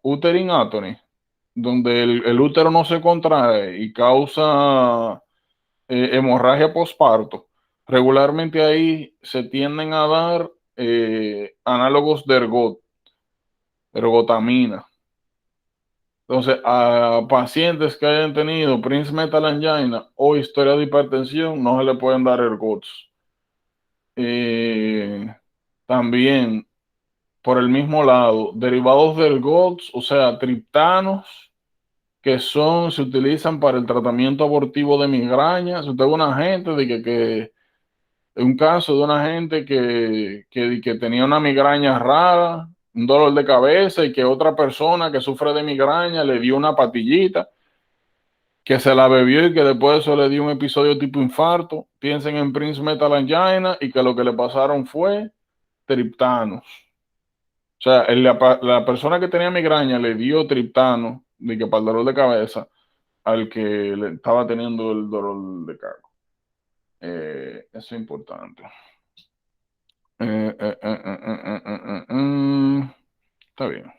uterine atony, donde el útero no se contrae y causa hemorragia posparto. Regularmente ahí se tienden a dar análogos de ergotamina. Entonces, a pacientes que hayan tenido Prinzmetal angina o historia de hipertensión, no se le pueden dar ergots. Eh, También, por el mismo lado, derivados de ergots, o sea, triptanos, que se utilizan para el tratamiento abortivo de migraña. Si usted ve una gente un caso de una gente que tenía una migraña rara, un dolor de cabeza y que otra persona que sufre de migraña le dio una patillita, que se la bebió y que después de eso le dio un episodio tipo infarto. Piensen en Prinzmetal angina y que lo que le pasaron fue triptanos. O sea, la persona que tenía migraña le dio triptano de que para el dolor de cabeza al que le estaba teniendo el dolor de cargo. Eso es importante. Está bien.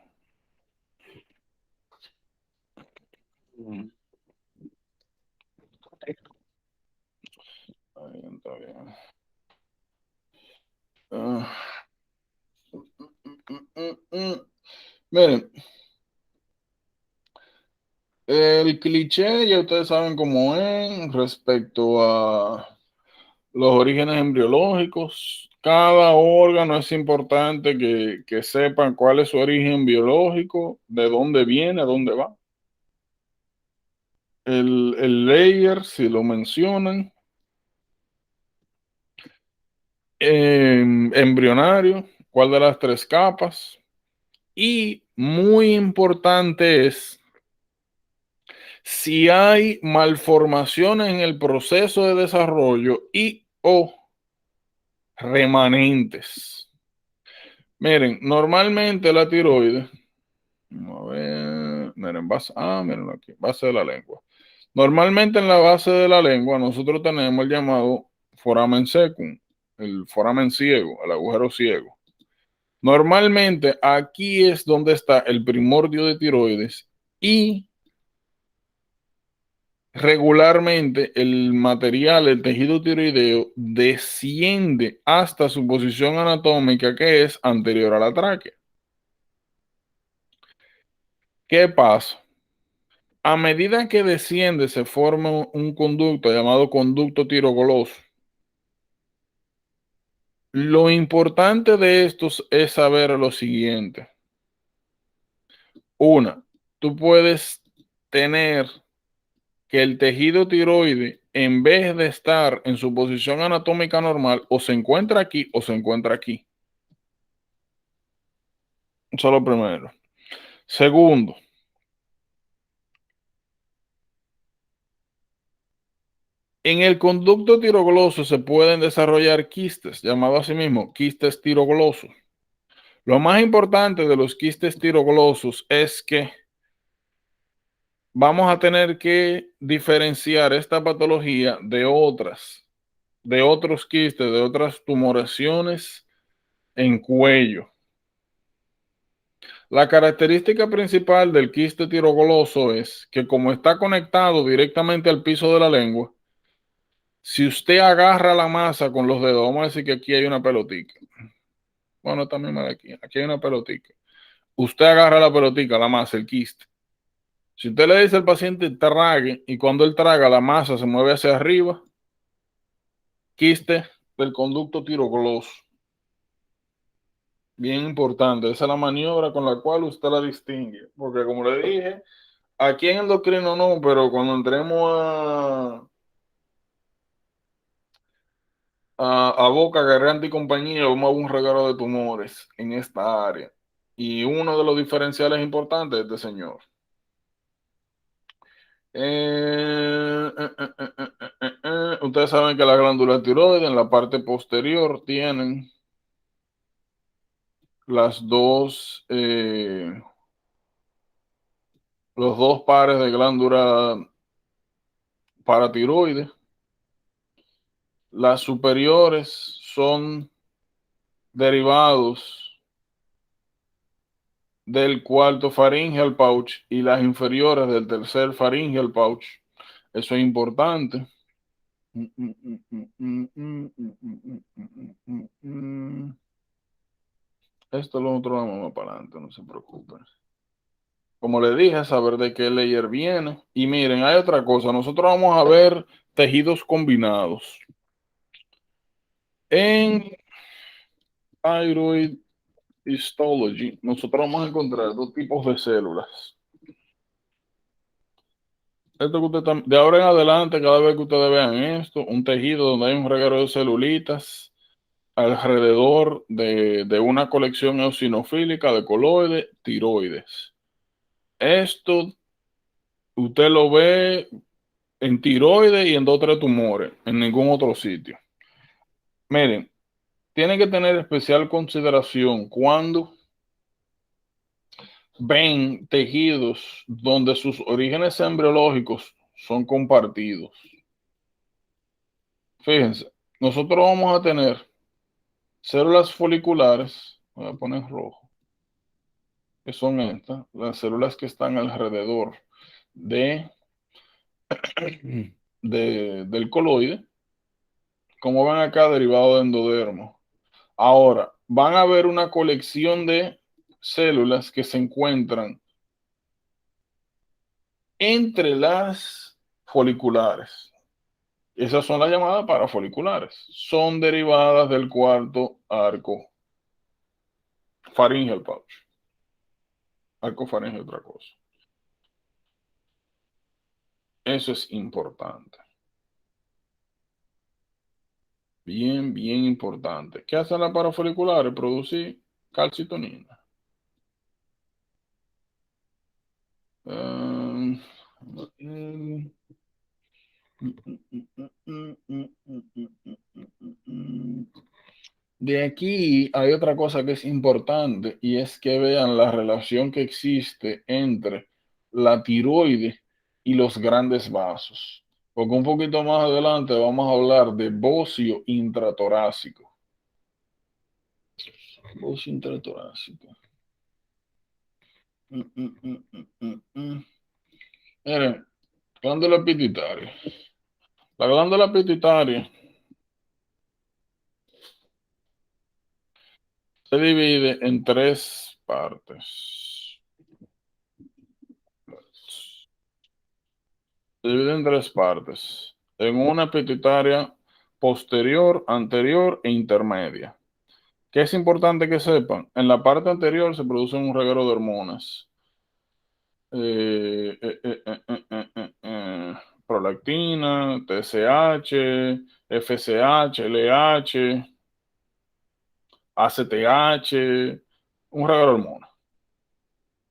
Está bien, está bien. Miren, el cliché ya ustedes saben cómo es respecto a los orígenes embriológicos. Cada órgano es importante que sepan cuál es su origen biológico, de dónde viene, a dónde va. El layer, si lo mencionan, embrionario, cuál de las tres capas. Y muy importante es si hay malformaciones en el proceso de desarrollo y o remanentes. Miren, normalmente la tiroides, vamos a ver, miren, miren aquí, base de la lengua. Normalmente en la base de la lengua nosotros tenemos el llamado foramen secum, el foramen ciego, el agujero ciego. Normalmente aquí es donde está el primordio de tiroides y regularmente el material, el tejido tiroideo, desciende hasta su posición anatómica que es anterior a la tráquea. ¿Qué pasa? A medida que desciende se forma un conducto llamado conducto tirogloso. Lo importante de estos es saber lo siguiente. Una, tú puedes tener que el tejido tiroide, en vez de estar en su posición anatómica normal, o se encuentra aquí o se encuentra aquí. Eso es lo primero. Segundo, en el conducto tirogloso se pueden desarrollar quistes, llamados así mismo quistes tiroglosos. Lo más importante de los quistes tiroglosos es que vamos a tener que diferenciar esta patología de otros quistes, de otras tumoraciones en cuello. La característica principal del quiste tirogloso es que como está conectado directamente al piso de la lengua, si usted agarra la masa con los dedos, vamos a decir que aquí hay una pelotica. Bueno, también aquí hay una pelotica. Usted agarra la pelotica, la masa, el quiste. Si usted le dice al paciente trague y cuando él traga la masa se mueve hacia arriba, quiste del conducto tirogloso. Bien importante, esa es la maniobra con la cual usted la distingue. Porque como le dije, aquí en endocrino no, pero cuando entremos a boca, garganta y compañía, vamos a ver un regalo de tumores en esta área. Y uno de los diferenciales importantes es este señor. Ustedes saben que la glándula tiroides en la parte posterior tienen los dos pares de glándula paratiroides. Las superiores son derivados del cuarto pharyngeal pouch y las inferiores del tercer pharyngeal pouch. Eso es importante. Esto lo otro vamos más para adelante, no se preocupen. Como le dije, saber de qué layer viene. Y miren, hay otra cosa. Nosotros vamos a ver tejidos combinados. En thyroid histology, nosotros vamos a encontrar dos tipos de células. Esto que usted de ahora en adelante, cada vez que ustedes vean esto, un tejido donde hay un reguero de celulitas alrededor de una colección eosinofílica de coloides, tiroides. Esto usted lo ve en tiroides y en dos o tres tumores, en ningún otro sitio. Miren, tienen que tener especial consideración cuando ven tejidos donde sus orígenes embriológicos son compartidos. Fíjense, nosotros vamos a tener células foliculares, voy a poner rojo, que son estas, las células que están alrededor de, del coloide, como ven acá, derivado de endodermo. Ahora, van a ver una colección de células que se encuentran entre las foliculares. Esas son las llamadas parafoliculares. Son derivadas del cuarto arco pharyngeal pouch. Arco faríngeo es otra cosa. Eso es importante. Bien, bien importante. ¿Qué hacen las parafoliculares? Producir calcitonina. De aquí hay otra cosa que es importante y es que vean la relación que existe entre la tiroides y los grandes vasos. Porque un poquito más adelante vamos a hablar de bocio intratorácico. Bocio intratorácico. Miren, glándula pituitaria. La glándula pituitaria se divide en tres partes. Se divide en tres partes. En una pituitaria posterior, anterior e intermedia. ¿Qué es importante que sepan? En la parte anterior se produce un reguero de hormonas. Prolactina, TSH, FSH, LH, ACTH, un reguero de hormonas.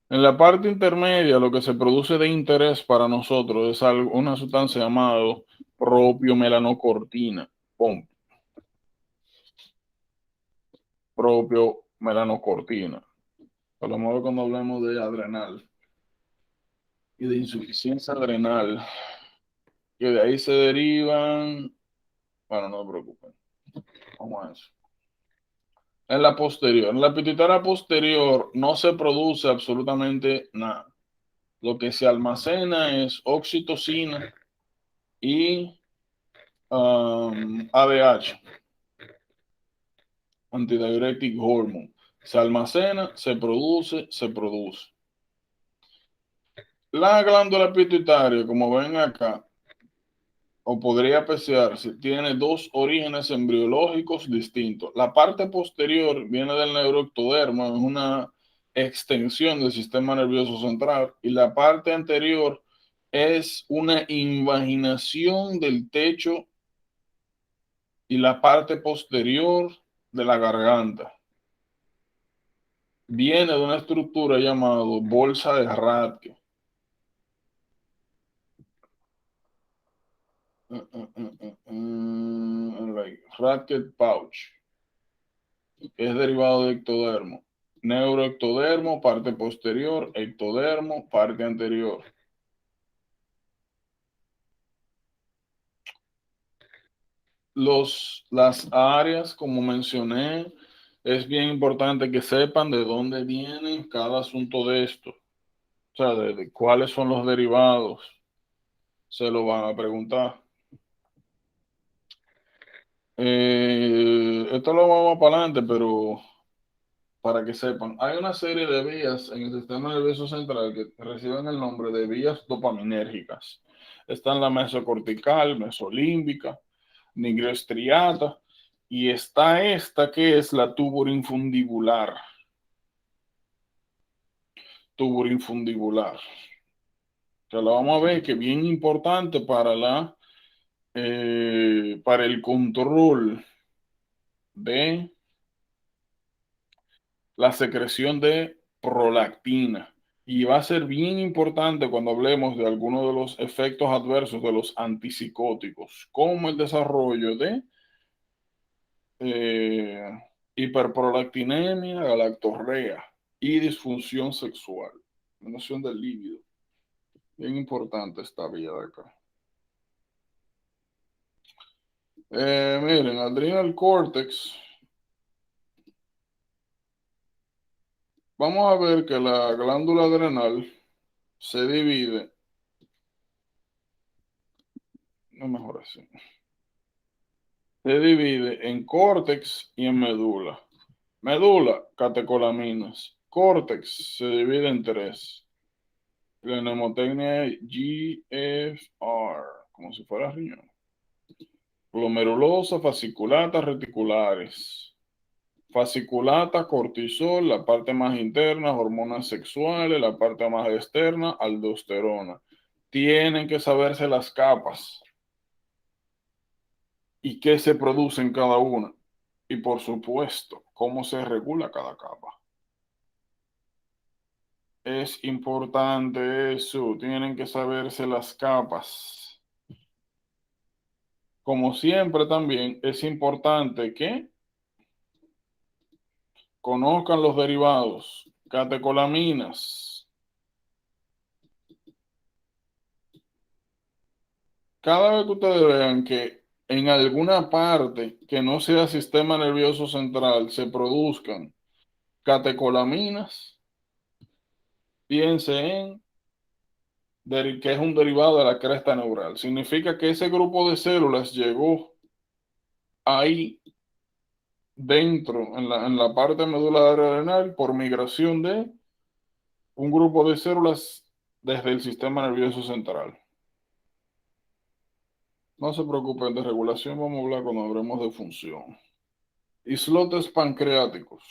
En la parte intermedia, lo que se produce de interés para nosotros es una sustancia llamada propiomelanocortina. Pum, propiomelanocortina. A lo mejor cuando hablemos de adrenal y de insuficiencia adrenal, que de ahí se derivan, bueno, no se preocupen, vamos a eso. En la pituitaria posterior no se produce absolutamente nada. Lo que se almacena es oxitocina y ADH, antidiuretic hormone. Se almacena, se produce, se produce. La glándula pituitaria, como ven acá, o podría apreciarse, tiene dos orígenes embriológicos distintos. La parte posterior viene del neuroectodermo, es una extensión del sistema nervioso central, y la parte anterior es una invaginación del techo y la parte posterior de la garganta. Viene de una estructura llamada bolsa de Rathke. Like Rathke pouch. Es derivado de ectodermo. Neuroectodermo, parte posterior, ectodermo, parte anterior. Las áreas, como mencioné, es bien importante que sepan de dónde viene cada asunto de esto. O sea, de cuáles son los derivados. Se lo van a preguntar. Esto lo vamos para adelante, pero para que sepan, hay una serie de vías en el sistema nervioso central que reciben el nombre de vías dopaminérgicas. Están la mesocortical, mesolímbica, nigroestriata, y está esta que es la tuburoinfundibular. Tuburoinfundibular. Que la vamos a ver que es bien importante para el control de la secreción de prolactina. Y va a ser bien importante cuando hablemos de algunos de los efectos adversos de los antipsicóticos, como el desarrollo de eh, hiperprolactinemia, galactorrea y disfunción sexual, disminución del líbido. Bien importante esta vía de acá. Miren, adrenal cortex. Vamos a ver que la glándula adrenal se divide, no mejor así, se divide en córtex y en médula. Médula, catecolaminas. Córtex se divide en tres. La mnemotecnia es GFR, como si fuera riñón. Glomerulosa, fasciculata, reticulares. Fasciculata, cortisol, la parte más interna, hormonas sexuales, la parte más externa, aldosterona. Tienen que saberse las capas y qué se produce en cada una. Y por supuesto, cómo se regula cada capa. Es importante eso, tienen que saberse las capas. Como siempre también es importante que conozcan los derivados, catecolaminas. Cada vez que ustedes vean que en alguna parte que no sea sistema nervioso central se produzcan catecolaminas, piense en que es un derivado de la cresta neural. Significa que ese grupo de células llegó ahí dentro, en la parte medular adrenal, por migración de un grupo de células desde el sistema nervioso central. No se preocupen, de regulación vamos a hablar cuando hablemos de función. Islotes pancreáticos.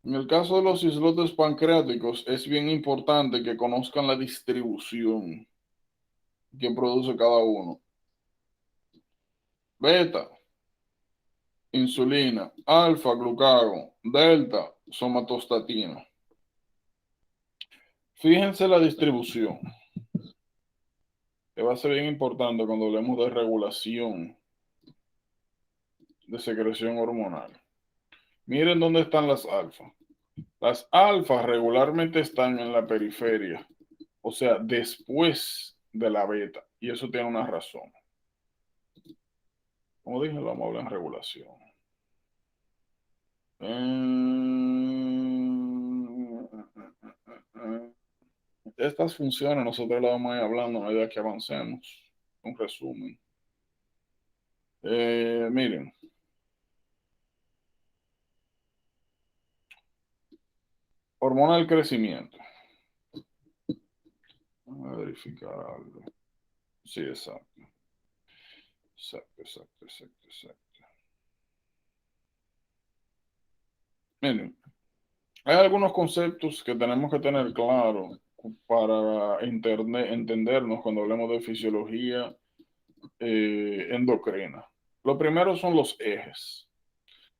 En el caso de los islotes pancreáticos, es bien importante que conozcan la distribución que produce cada uno. Beta, insulina, alfa, glucagón, delta, somatostatina. Fíjense la distribución, que va a ser bien importante cuando hablemos de regulación de secreción hormonal. Miren dónde están las alfas. Las alfas regularmente están en la periferia, o sea, después de la beta, y eso tiene una razón. Como dije, vamos a hablar en regulación. Estas funciones nosotros las vamos a ir hablando a medida que avancemos. Un resumen. Miren. Hormona del crecimiento. Vamos a verificar algo. Sí, exacto. Exacto. Miren, hay algunos conceptos que tenemos que tener claro para entendernos cuando hablemos de fisiología endocrina. Lo primero son los ejes.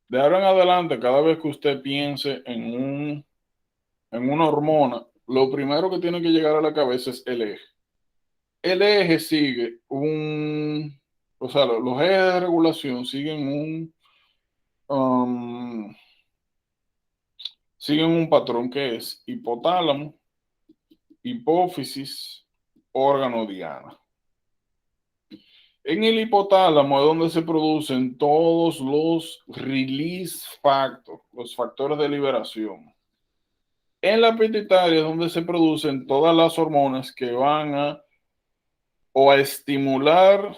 De ahora en adelante, cada vez que usted piense en una hormona, lo primero que tiene que llegar a la cabeza es el eje. El eje sigue o sea, los ejes de regulación siguen un patrón que es hipotálamo, hipófisis, órgano diana. En el hipotálamo es donde se producen todos los release factors, los factores de liberación. En la pituitaria es donde se producen todas las hormonas que van a estimular,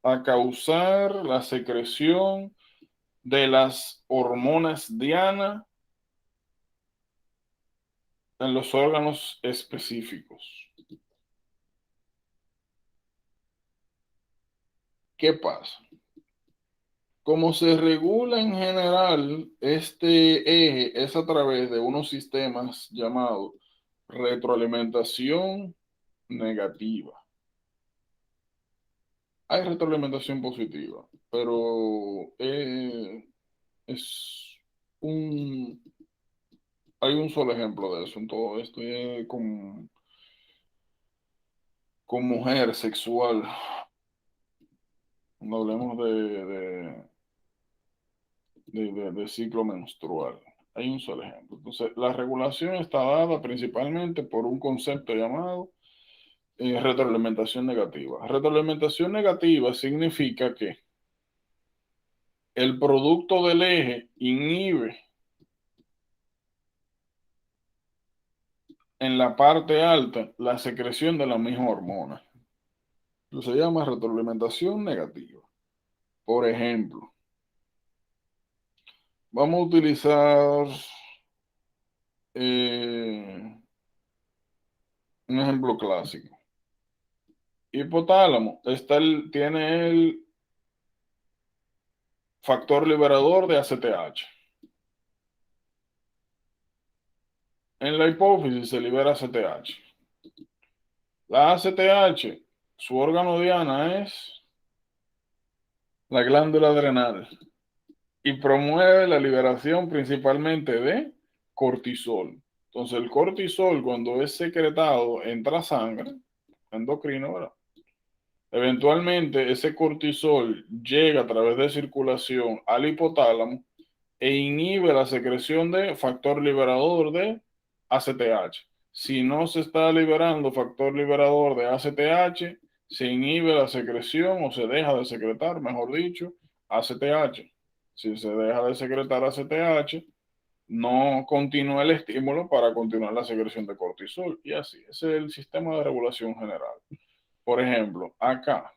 a causar la secreción de las hormonas diana en los órganos específicos. ¿Qué pasa? Como se regula en general, este eje es a través de unos sistemas llamados retroalimentación negativa. Hay retroalimentación positiva, pero hay un solo ejemplo de eso en todo esto, y es con mujer sexual. Cuando hablemos de ciclo menstrual. Hay un solo ejemplo. Entonces, la regulación está dada principalmente por un concepto llamado retroalimentación negativa. Retroalimentación negativa significa que el producto del eje inhibe en la parte alta la secreción de la misma hormona. Eso se llama retroalimentación negativa. Por ejemplo, vamos a utilizar un ejemplo clásico. Hipotálamo tiene el factor liberador de ACTH. En la hipófisis se libera ACTH. La ACTH, su órgano diana es la glándula adrenal y promueve la liberación principalmente de cortisol. Entonces el cortisol, cuando es secretado, entra a sangre, endocrino, ¿verdad? Eventualmente, ese cortisol llega a través de circulación al hipotálamo e inhibe la secreción de factor liberador de ACTH. Si no se está liberando factor liberador de ACTH, se inhibe la secreción o se deja de secretar, mejor dicho, ACTH. Si se deja de secretar ACTH, no continúa el estímulo para continuar la secreción de cortisol. Y así, ese es el sistema de regulación general. Por ejemplo, acá,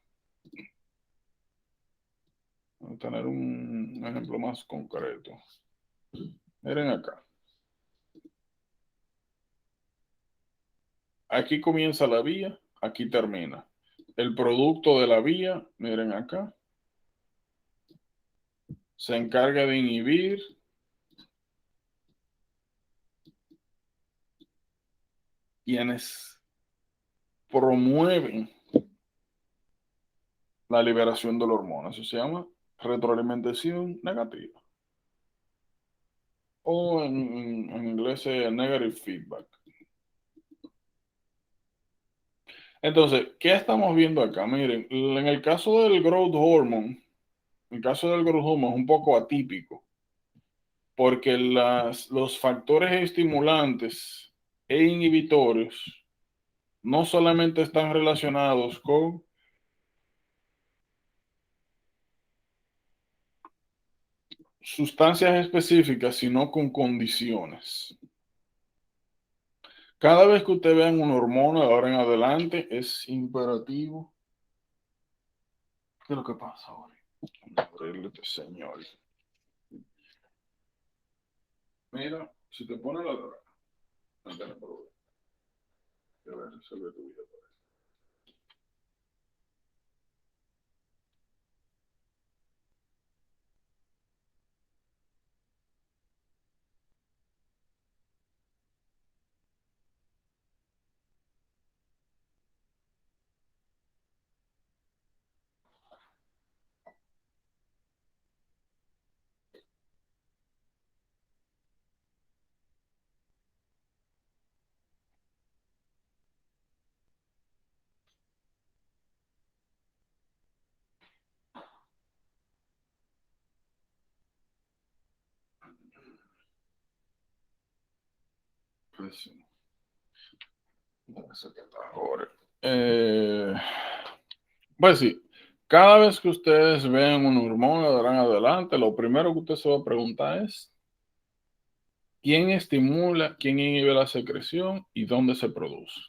vamos a tener un ejemplo más concreto. Miren acá. Aquí comienza la vía, aquí termina. El producto de la vía, miren acá, se encarga de inhibir quienes promueven la liberación de la hormona. Eso se llama retroalimentación negativa. O en inglés es negative feedback. Entonces, ¿qué estamos viendo acá? Miren, en el caso del growth hormone, es un poco atípico, porque los factores estimulantes e inhibitores no solamente están relacionados con sustancias específicas, sino con condiciones. Cada vez que usted vea una hormona de ahora en adelante, es imperativo. ¿Qué es lo que pasa ahora? Abrirle este señor. Mira, si te pone la droga, no tienes problema. Te va a resolver tu vida. Pues sí. Ahora. Pues sí, cada vez que ustedes vean una hormona de ahora en adelante, lo primero que usted se va a preguntar es quién estimula, quién inhibe la secreción y dónde se produce.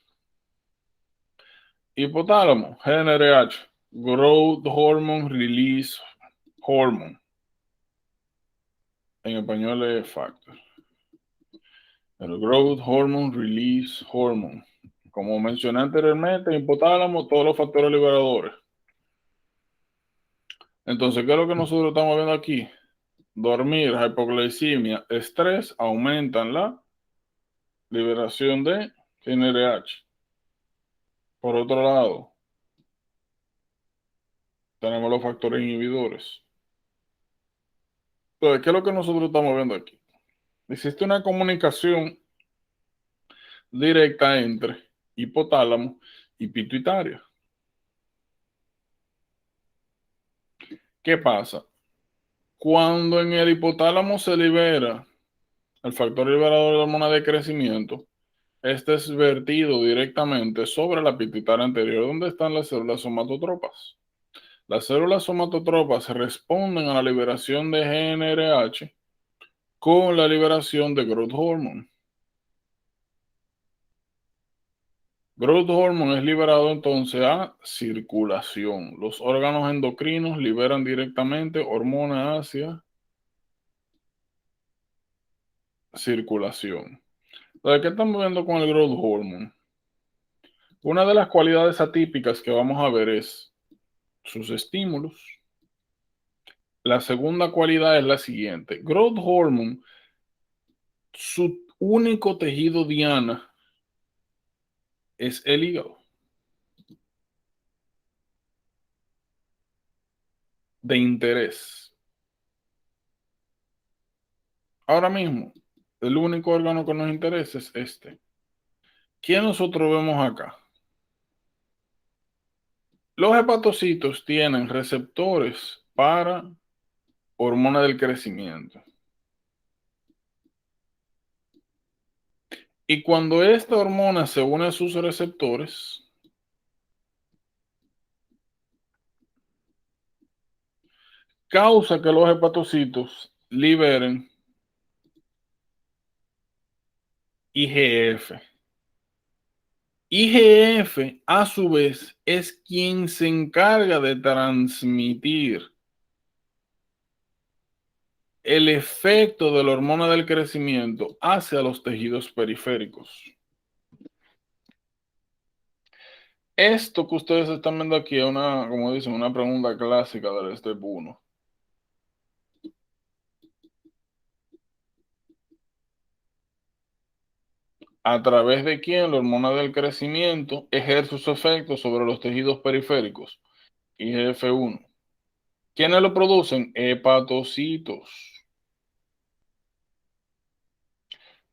Hipotálamo, GnRH, Growth Hormone Release Hormone. En español es factor. El Growth Hormone Release Hormone. Como mencioné anteriormente, hipotálamo, todos los factores liberadores. Entonces, ¿qué es lo que nosotros estamos viendo aquí? Dormir, hipoglicemia, estrés aumentan la liberación de GnRH. Por otro lado, tenemos los factores inhibidores. Entonces, ¿qué es lo que nosotros estamos viendo aquí? Existe una comunicación directa entre hipotálamo y pituitaria. ¿Qué pasa? Cuando en el hipotálamo se libera el factor liberador de hormona de crecimiento, este es vertido directamente sobre la pituitaria anterior, donde están las células somatotropas. Las células somatotropas responden a la liberación de GnRH con la liberación de growth hormone. Growth hormone es liberado entonces a circulación. Los órganos endocrinos liberan directamente hormona hacia circulación. Entonces, ¿qué estamos viendo con el growth hormone? Una de las cualidades atípicas que vamos a ver es sus estímulos. La segunda cualidad es la siguiente. Growth hormone, su único tejido diana es el hígado. De interés. Ahora mismo, el único órgano que nos interesa es este. ¿Quién nosotros vemos acá? Los hepatocitos tienen receptores para hormona del crecimiento. Y cuando esta hormona se une a sus receptores, causa que los hepatocitos liberen IGF. IGF, a su vez, es quien se encarga de transmitir el efecto de la hormona del crecimiento hacia los tejidos periféricos. Esto que ustedes están viendo aquí es una, como dicen, una pregunta clásica del Step 1. ¿A través de quién la hormona del crecimiento ejerce su efecto sobre los tejidos periféricos? IGF-1. ¿Quiénes lo producen? Hepatocitos.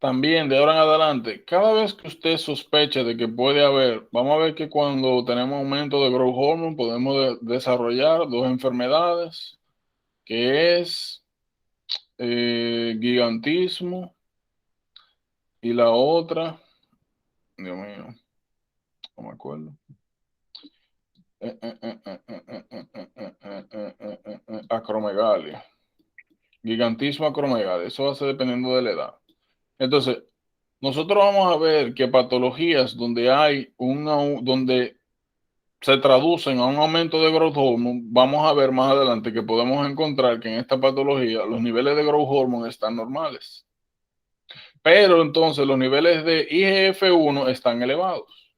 También de ahora en adelante, cada vez que usted sospecha de que puede haber, vamos a ver que cuando tenemos aumento de growth hormone podemos desarrollar dos enfermedades, que es gigantismo y la otra, Dios mío, no me acuerdo. Acromegalia. Gigantismo, acromegalia. Eso va a ser dependiendo de la edad. Entonces, nosotros vamos a ver que patologías donde hay donde se traducen a un aumento de growth hormone, vamos a ver más adelante que podemos encontrar que en esta patología los niveles de growth hormone están normales. Pero entonces los niveles de IGF-1 están elevados.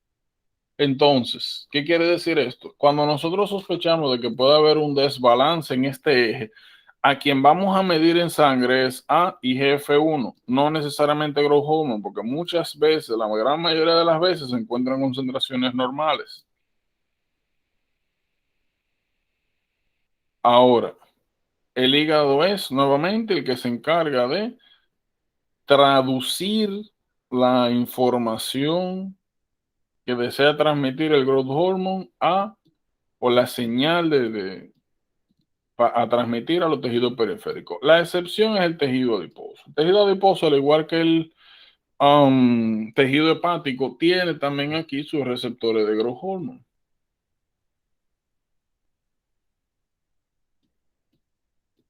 Entonces, ¿qué quiere decir esto? Cuando nosotros sospechamos de que puede haber un desbalance en este eje, a quien vamos a medir en sangre es a IGF-1, no necesariamente growth hormone, porque muchas veces, la gran mayoría de las veces, se encuentran concentraciones normales. Ahora, el hígado es nuevamente el que se encarga de traducir la información que desea transmitir el growth hormone o la señal a transmitir a los tejidos periféricos. La excepción es el tejido adiposo. El tejido adiposo, al igual que el tejido hepático, tiene también aquí sus receptores de growth hormone.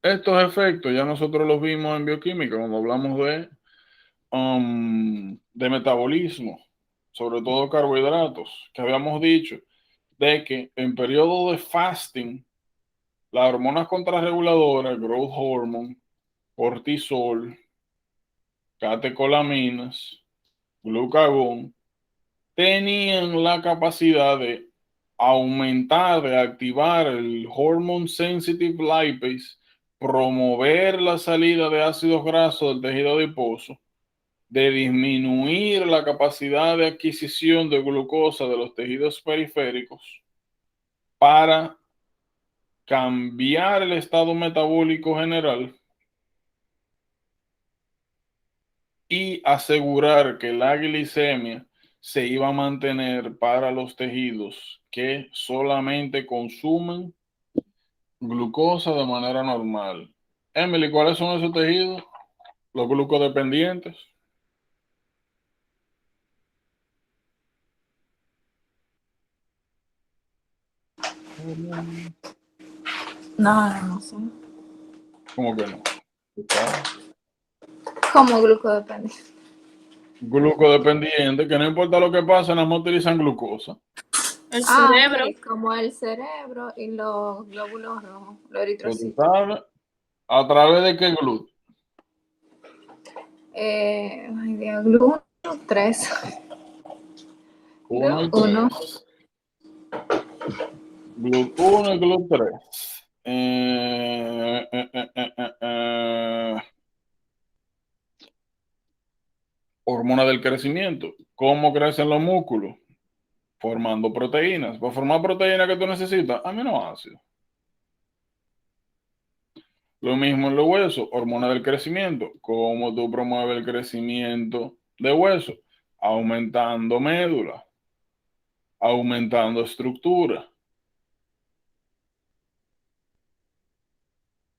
Estos efectos ya nosotros los vimos en bioquímica cuando hablamos de metabolismo, sobre todo carbohidratos, que habíamos dicho de que en periodo de fasting, las hormonas contrarreguladoras, growth hormone, cortisol, catecolaminas, glucagón, tenían la capacidad de aumentar, de activar el hormone sensitive lipase, promover la salida de ácidos grasos del tejido adiposo, de disminuir la capacidad de adquisición de glucosa de los tejidos periféricos para cambiar el estado metabólico general y asegurar que la glicemia se iba a mantener para los tejidos que solamente consumen glucosa de manera normal. Emily, ¿cuáles son esos tejidos? Los glucodependientes. No sé. ¿Cómo que no? Como glucodependiente. Glucodependiente, que no importa lo que pase, nada más utilizan glucosa. El cerebro. Okay, como el cerebro y los glóbulos rojos, los eritrocitos. ¿A través de qué glúteo? Ay Dios, GLUT 3. 1 y 3. 1. GLUT 1 y GLUT 3. Hormona del crecimiento. ¿Cómo crecen los músculos? Formando proteínas. Para formar proteínas que tú necesitas, aminoácidos. Lo mismo en los huesos, hormona del crecimiento. ¿Cómo tú promueves el crecimiento de huesos? Aumentando médula, aumentando estructura.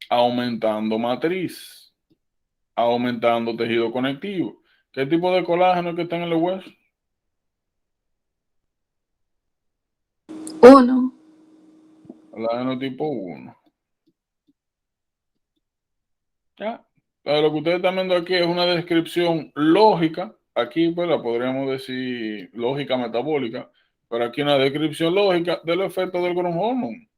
aumentando matriz, aumentando tejido conectivo. ¿Qué tipo de colágeno es que está en el hueso? 1. Colágeno tipo 1. ¿Ya? Pero lo que ustedes están viendo aquí es una descripción lógica. Aquí, pues, la podríamos decir lógica metabólica, pero aquí una descripción lógica de los efectos del growth hormone.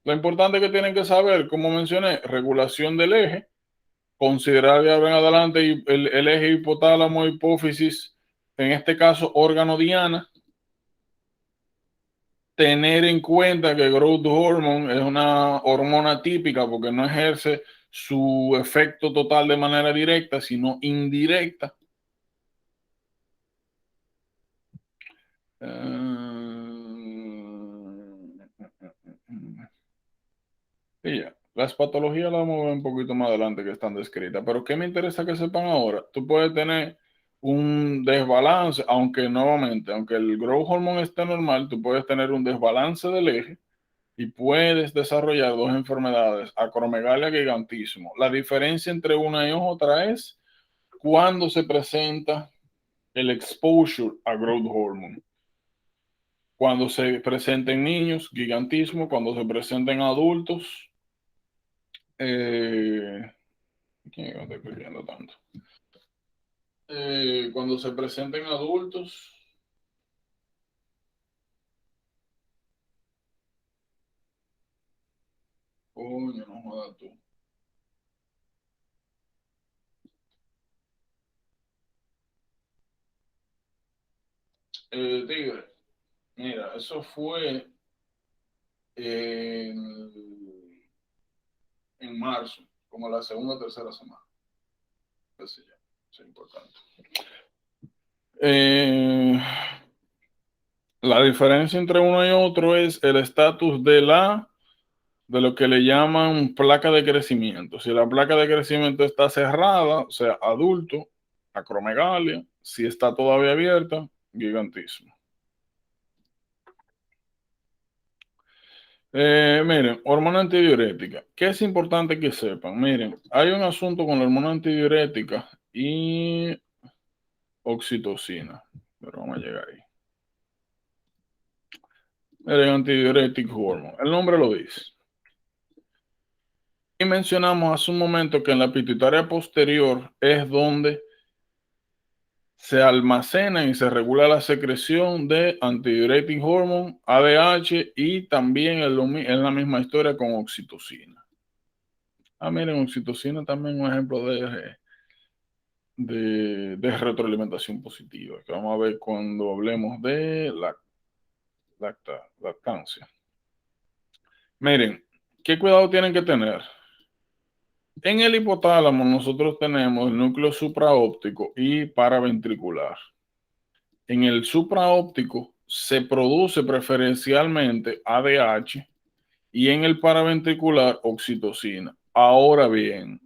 Lo importante que tienen que saber, como mencioné, regulación del eje, considerar de ahora en adelante el eje hipotálamo, hipófisis, en este caso órgano diana, tener en cuenta que growth hormone es una hormona típica porque no ejerce su efecto total de manera directa, sino indirecta. Y ya. Las patologías las vamos a ver un poquito más adelante que están descritas, pero ¿qué me interesa que sepan ahora? Tú puedes tener un desbalance, aunque nuevamente, aunque el growth hormone esté normal, tú puedes tener un desbalance del eje y puedes desarrollar dos enfermedades, acromegalia y gigantismo. La diferencia entre una y otra es cuando se presenta el exposure a growth hormone. Cuando se presenta en niños, gigantismo; cuando se presenta en adultos, ¿quién está escribiendo tanto? Cuando se presenta en adultos, coño, no jodas tú. Tigre, mira, eso fue en, en marzo, como la segunda o tercera semana. Eso ya, es importante. La diferencia entre uno y otro es el estatus de lo que le llaman placa de crecimiento. Si la placa de crecimiento está cerrada, o sea, adulto, acromegalia; si está todavía abierta, gigantismo. Miren, hormona antidiurética. ¿Qué es importante que sepan? Miren, hay un asunto con la hormona antidiurética y oxitocina, pero vamos a llegar ahí. Miren, antidiuretic hormone, el nombre lo dice. Y mencionamos hace un momento que en la pituitaria posterior es donde se almacena y se regula la secreción de antidiuretic hormone, ADH, y también en la misma historia con oxitocina. Miren, oxitocina también un ejemplo de retroalimentación positiva, que vamos a ver cuando hablemos de lactancia. Miren, ¿qué cuidado tienen que tener? En el hipotálamo nosotros tenemos el núcleo supraóptico y paraventricular. En el supraóptico se produce preferencialmente ADH y en el paraventricular oxitocina. Ahora bien,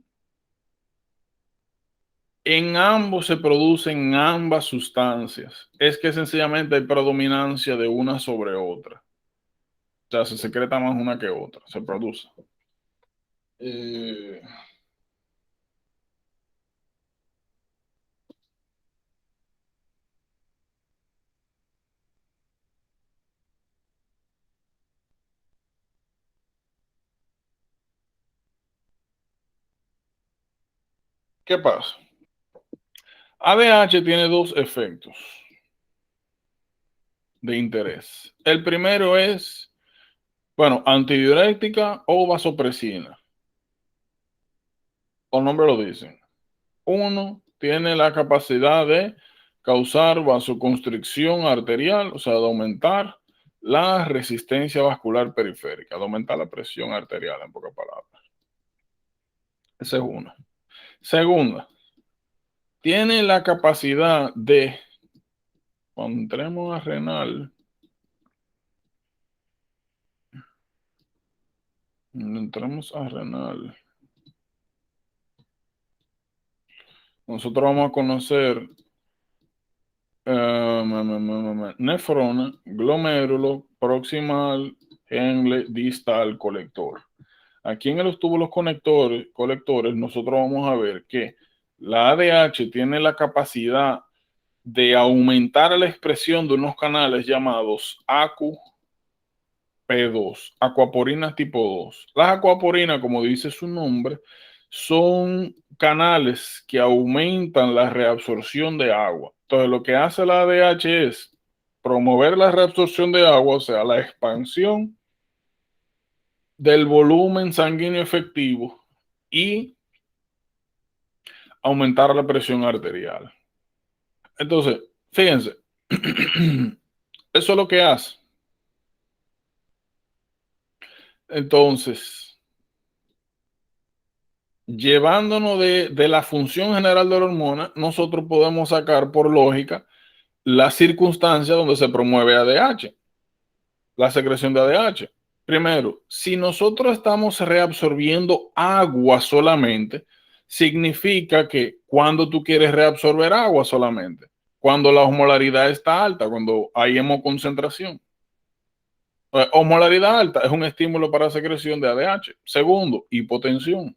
en ambos se producen ambas sustancias. Es que sencillamente hay predominancia de una sobre otra. O sea, se secreta más una que otra, se produce. Eh, ¿Qué pasa? ADH tiene dos efectos de interés. El primero es, bueno, antidiurética o vasopresina. Los nombres lo dicen. Uno tiene la capacidad de causar vasoconstricción arterial, o sea, de aumentar la resistencia vascular periférica, de aumentar la presión arterial, en pocas palabras. Esa es una. Segunda, tiene la capacidad de, cuando entremos a renal, nosotros vamos a conocer nefrona, glomérulo, proximal, gengle, distal, colector. Aquí en los túbulos colectores, nosotros vamos a ver que la ADH tiene la capacidad de aumentar la expresión de unos canales llamados AQP2, acuaporinas tipo 2. Las acuaporinas, como dice su nombre, son canales que aumentan la reabsorción de agua. Entonces, lo que hace la ADH es promover la reabsorción de agua, o sea, la expansión del volumen sanguíneo efectivo y aumentar la presión arterial. Entonces, fíjense, eso es lo que hace. Entonces, llevándonos de la función general de la hormona, nosotros podemos sacar por lógica la circunstancia donde se promueve ADH, la secreción de ADH. Primero, si nosotros estamos reabsorbiendo agua solamente, significa que cuando tú quieres reabsorber agua solamente, cuando la osmolaridad está alta, cuando hay hemoconcentración. Osmolaridad alta es un estímulo para secreción de ADH. Segundo, hipotensión.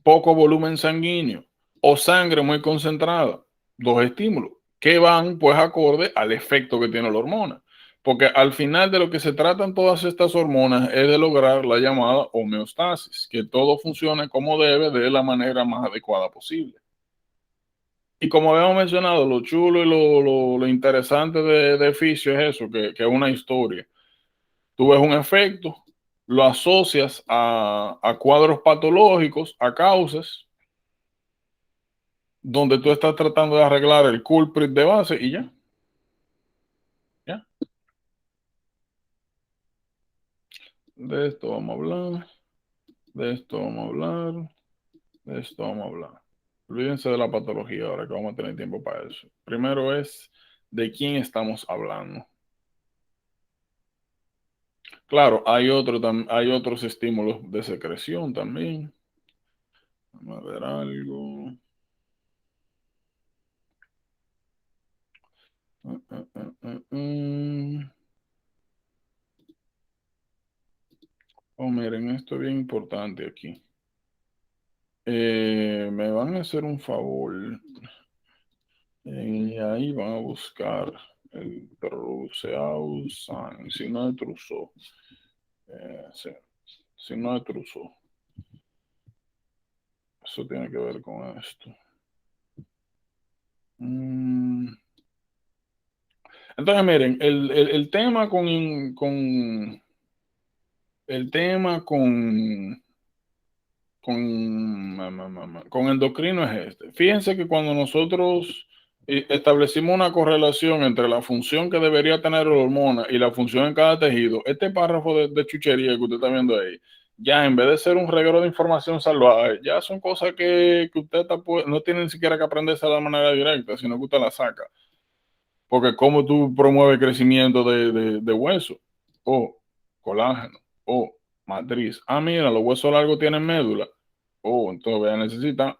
Poco volumen sanguíneo o sangre muy concentrada. Dos estímulos que van pues acorde al efecto que tiene la hormona. Porque al final de lo que se tratan todas estas hormonas es de lograr la llamada homeostasis, que todo funcione como debe de la manera más adecuada posible. Y como habíamos mencionado, lo chulo y lo interesante de Fisio es eso, que es una historia. Tú ves un efecto, lo asocias a cuadros patológicos, a causas, donde tú estás tratando de arreglar el culprit de base y ya. Ya. De esto vamos a hablar, de esto vamos a hablar, de esto vamos a hablar. Olvídense de la patología ahora que vamos a tener tiempo para eso. Primero es de quién estamos hablando. Claro, hay otros estímulos de secreción también. Vamos a ver algo. Oh, miren, esto es bien importante aquí. Me van a hacer un favor. Ahí van a buscar el Trousseau-San, si no es Trousseau. Sí, si no es Trousseau. Eso tiene que ver con esto. Entonces, miren, el tema con con endocrino es este. Fíjense que cuando nosotros establecimos una correlación entre la función que debería tener la hormona y la función en cada tejido, este párrafo de chuchería que usted está viendo ahí, ya en vez de ser un reguero de información salvaje, ya son cosas que usted no tiene ni siquiera que aprenderse de la manera directa, sino que usted la saca. Porque cómo tú promueves crecimiento de hueso, o colágeno, o matriz. Ah, mira, los huesos largos tienen médula. Entonces voy a necesitar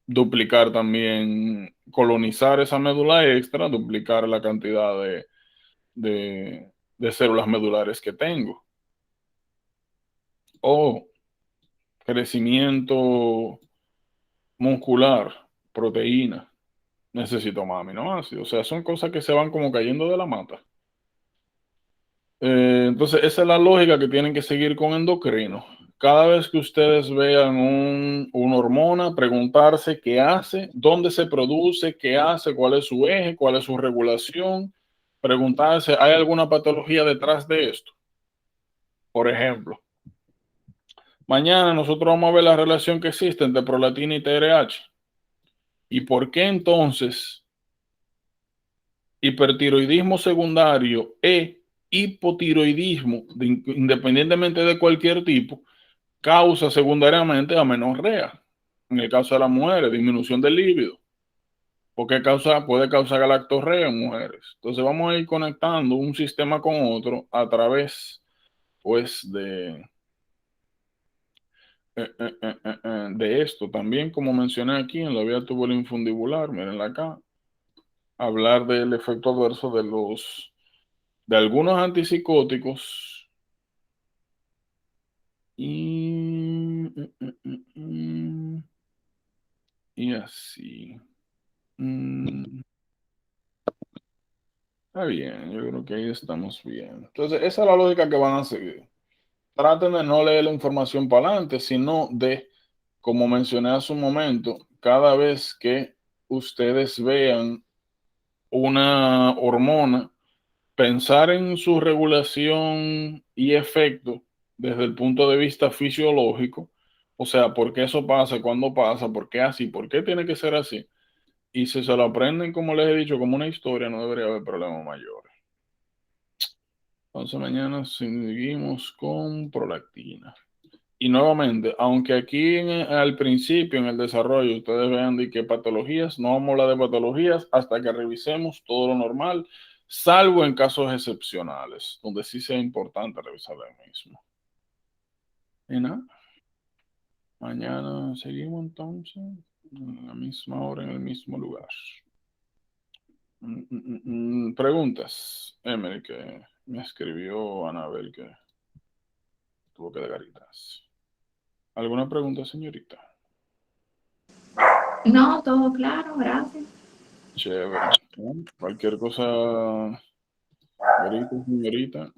duplicar también, colonizar esa médula extra, duplicar la cantidad de células medulares que tengo. O crecimiento muscular, proteína. Necesito más aminoácidos. O sea, son cosas que se van como cayendo de la mata. Entonces, esa es la lógica que tienen que seguir con endocrino. Cada vez que ustedes vean una hormona, preguntarse qué hace, dónde se produce, qué hace, cuál es su eje, cuál es su regulación. Preguntarse, ¿hay alguna patología detrás de esto? Por ejemplo, mañana nosotros vamos a ver la relación que existe entre prolactina y TRH. ¿Y por qué entonces hipertiroidismo secundario e hipotiroidismo, independientemente de cualquier tipo, causa secundariamente amenorrea? En el caso de las mujeres, disminución del líbido, porque puede causar galactorrea en mujeres. Entonces vamos a ir conectando un sistema con otro a través, pues, de esto. También, como mencioné aquí en la vía tubuloinfundibular, miren acá, hablar del efecto adverso de algunos antipsicóticos Y, y así. Está bien, yo creo que ahí estamos bien. Entonces, esa es la lógica que van a seguir. Traten de no leer la información para adelante, sino de, como mencioné hace un momento, cada vez que ustedes vean una hormona, pensar en su regulación y efecto desde el punto de vista fisiológico, o sea, por qué eso pasa, cuándo pasa, por qué así, por qué tiene que ser así. Y si se lo aprenden, como les he dicho, como una historia, no debería haber problemas mayores. Entonces mañana seguimos con prolactina. Y nuevamente, aunque aquí al principio, en el desarrollo, ustedes vean de qué patologías, no vamos a hablar de patologías hasta que revisemos todo lo normal, salvo en casos excepcionales, donde sí sea importante revisar el mismo. Y nada, mañana seguimos entonces, a la misma hora, en el mismo lugar. Preguntas. Emily, que me escribió Anabel, que tuvo que dar garitas. ¿Alguna pregunta, señorita? No, todo claro, gracias. Chévere. Cualquier cosa, grita, señorita.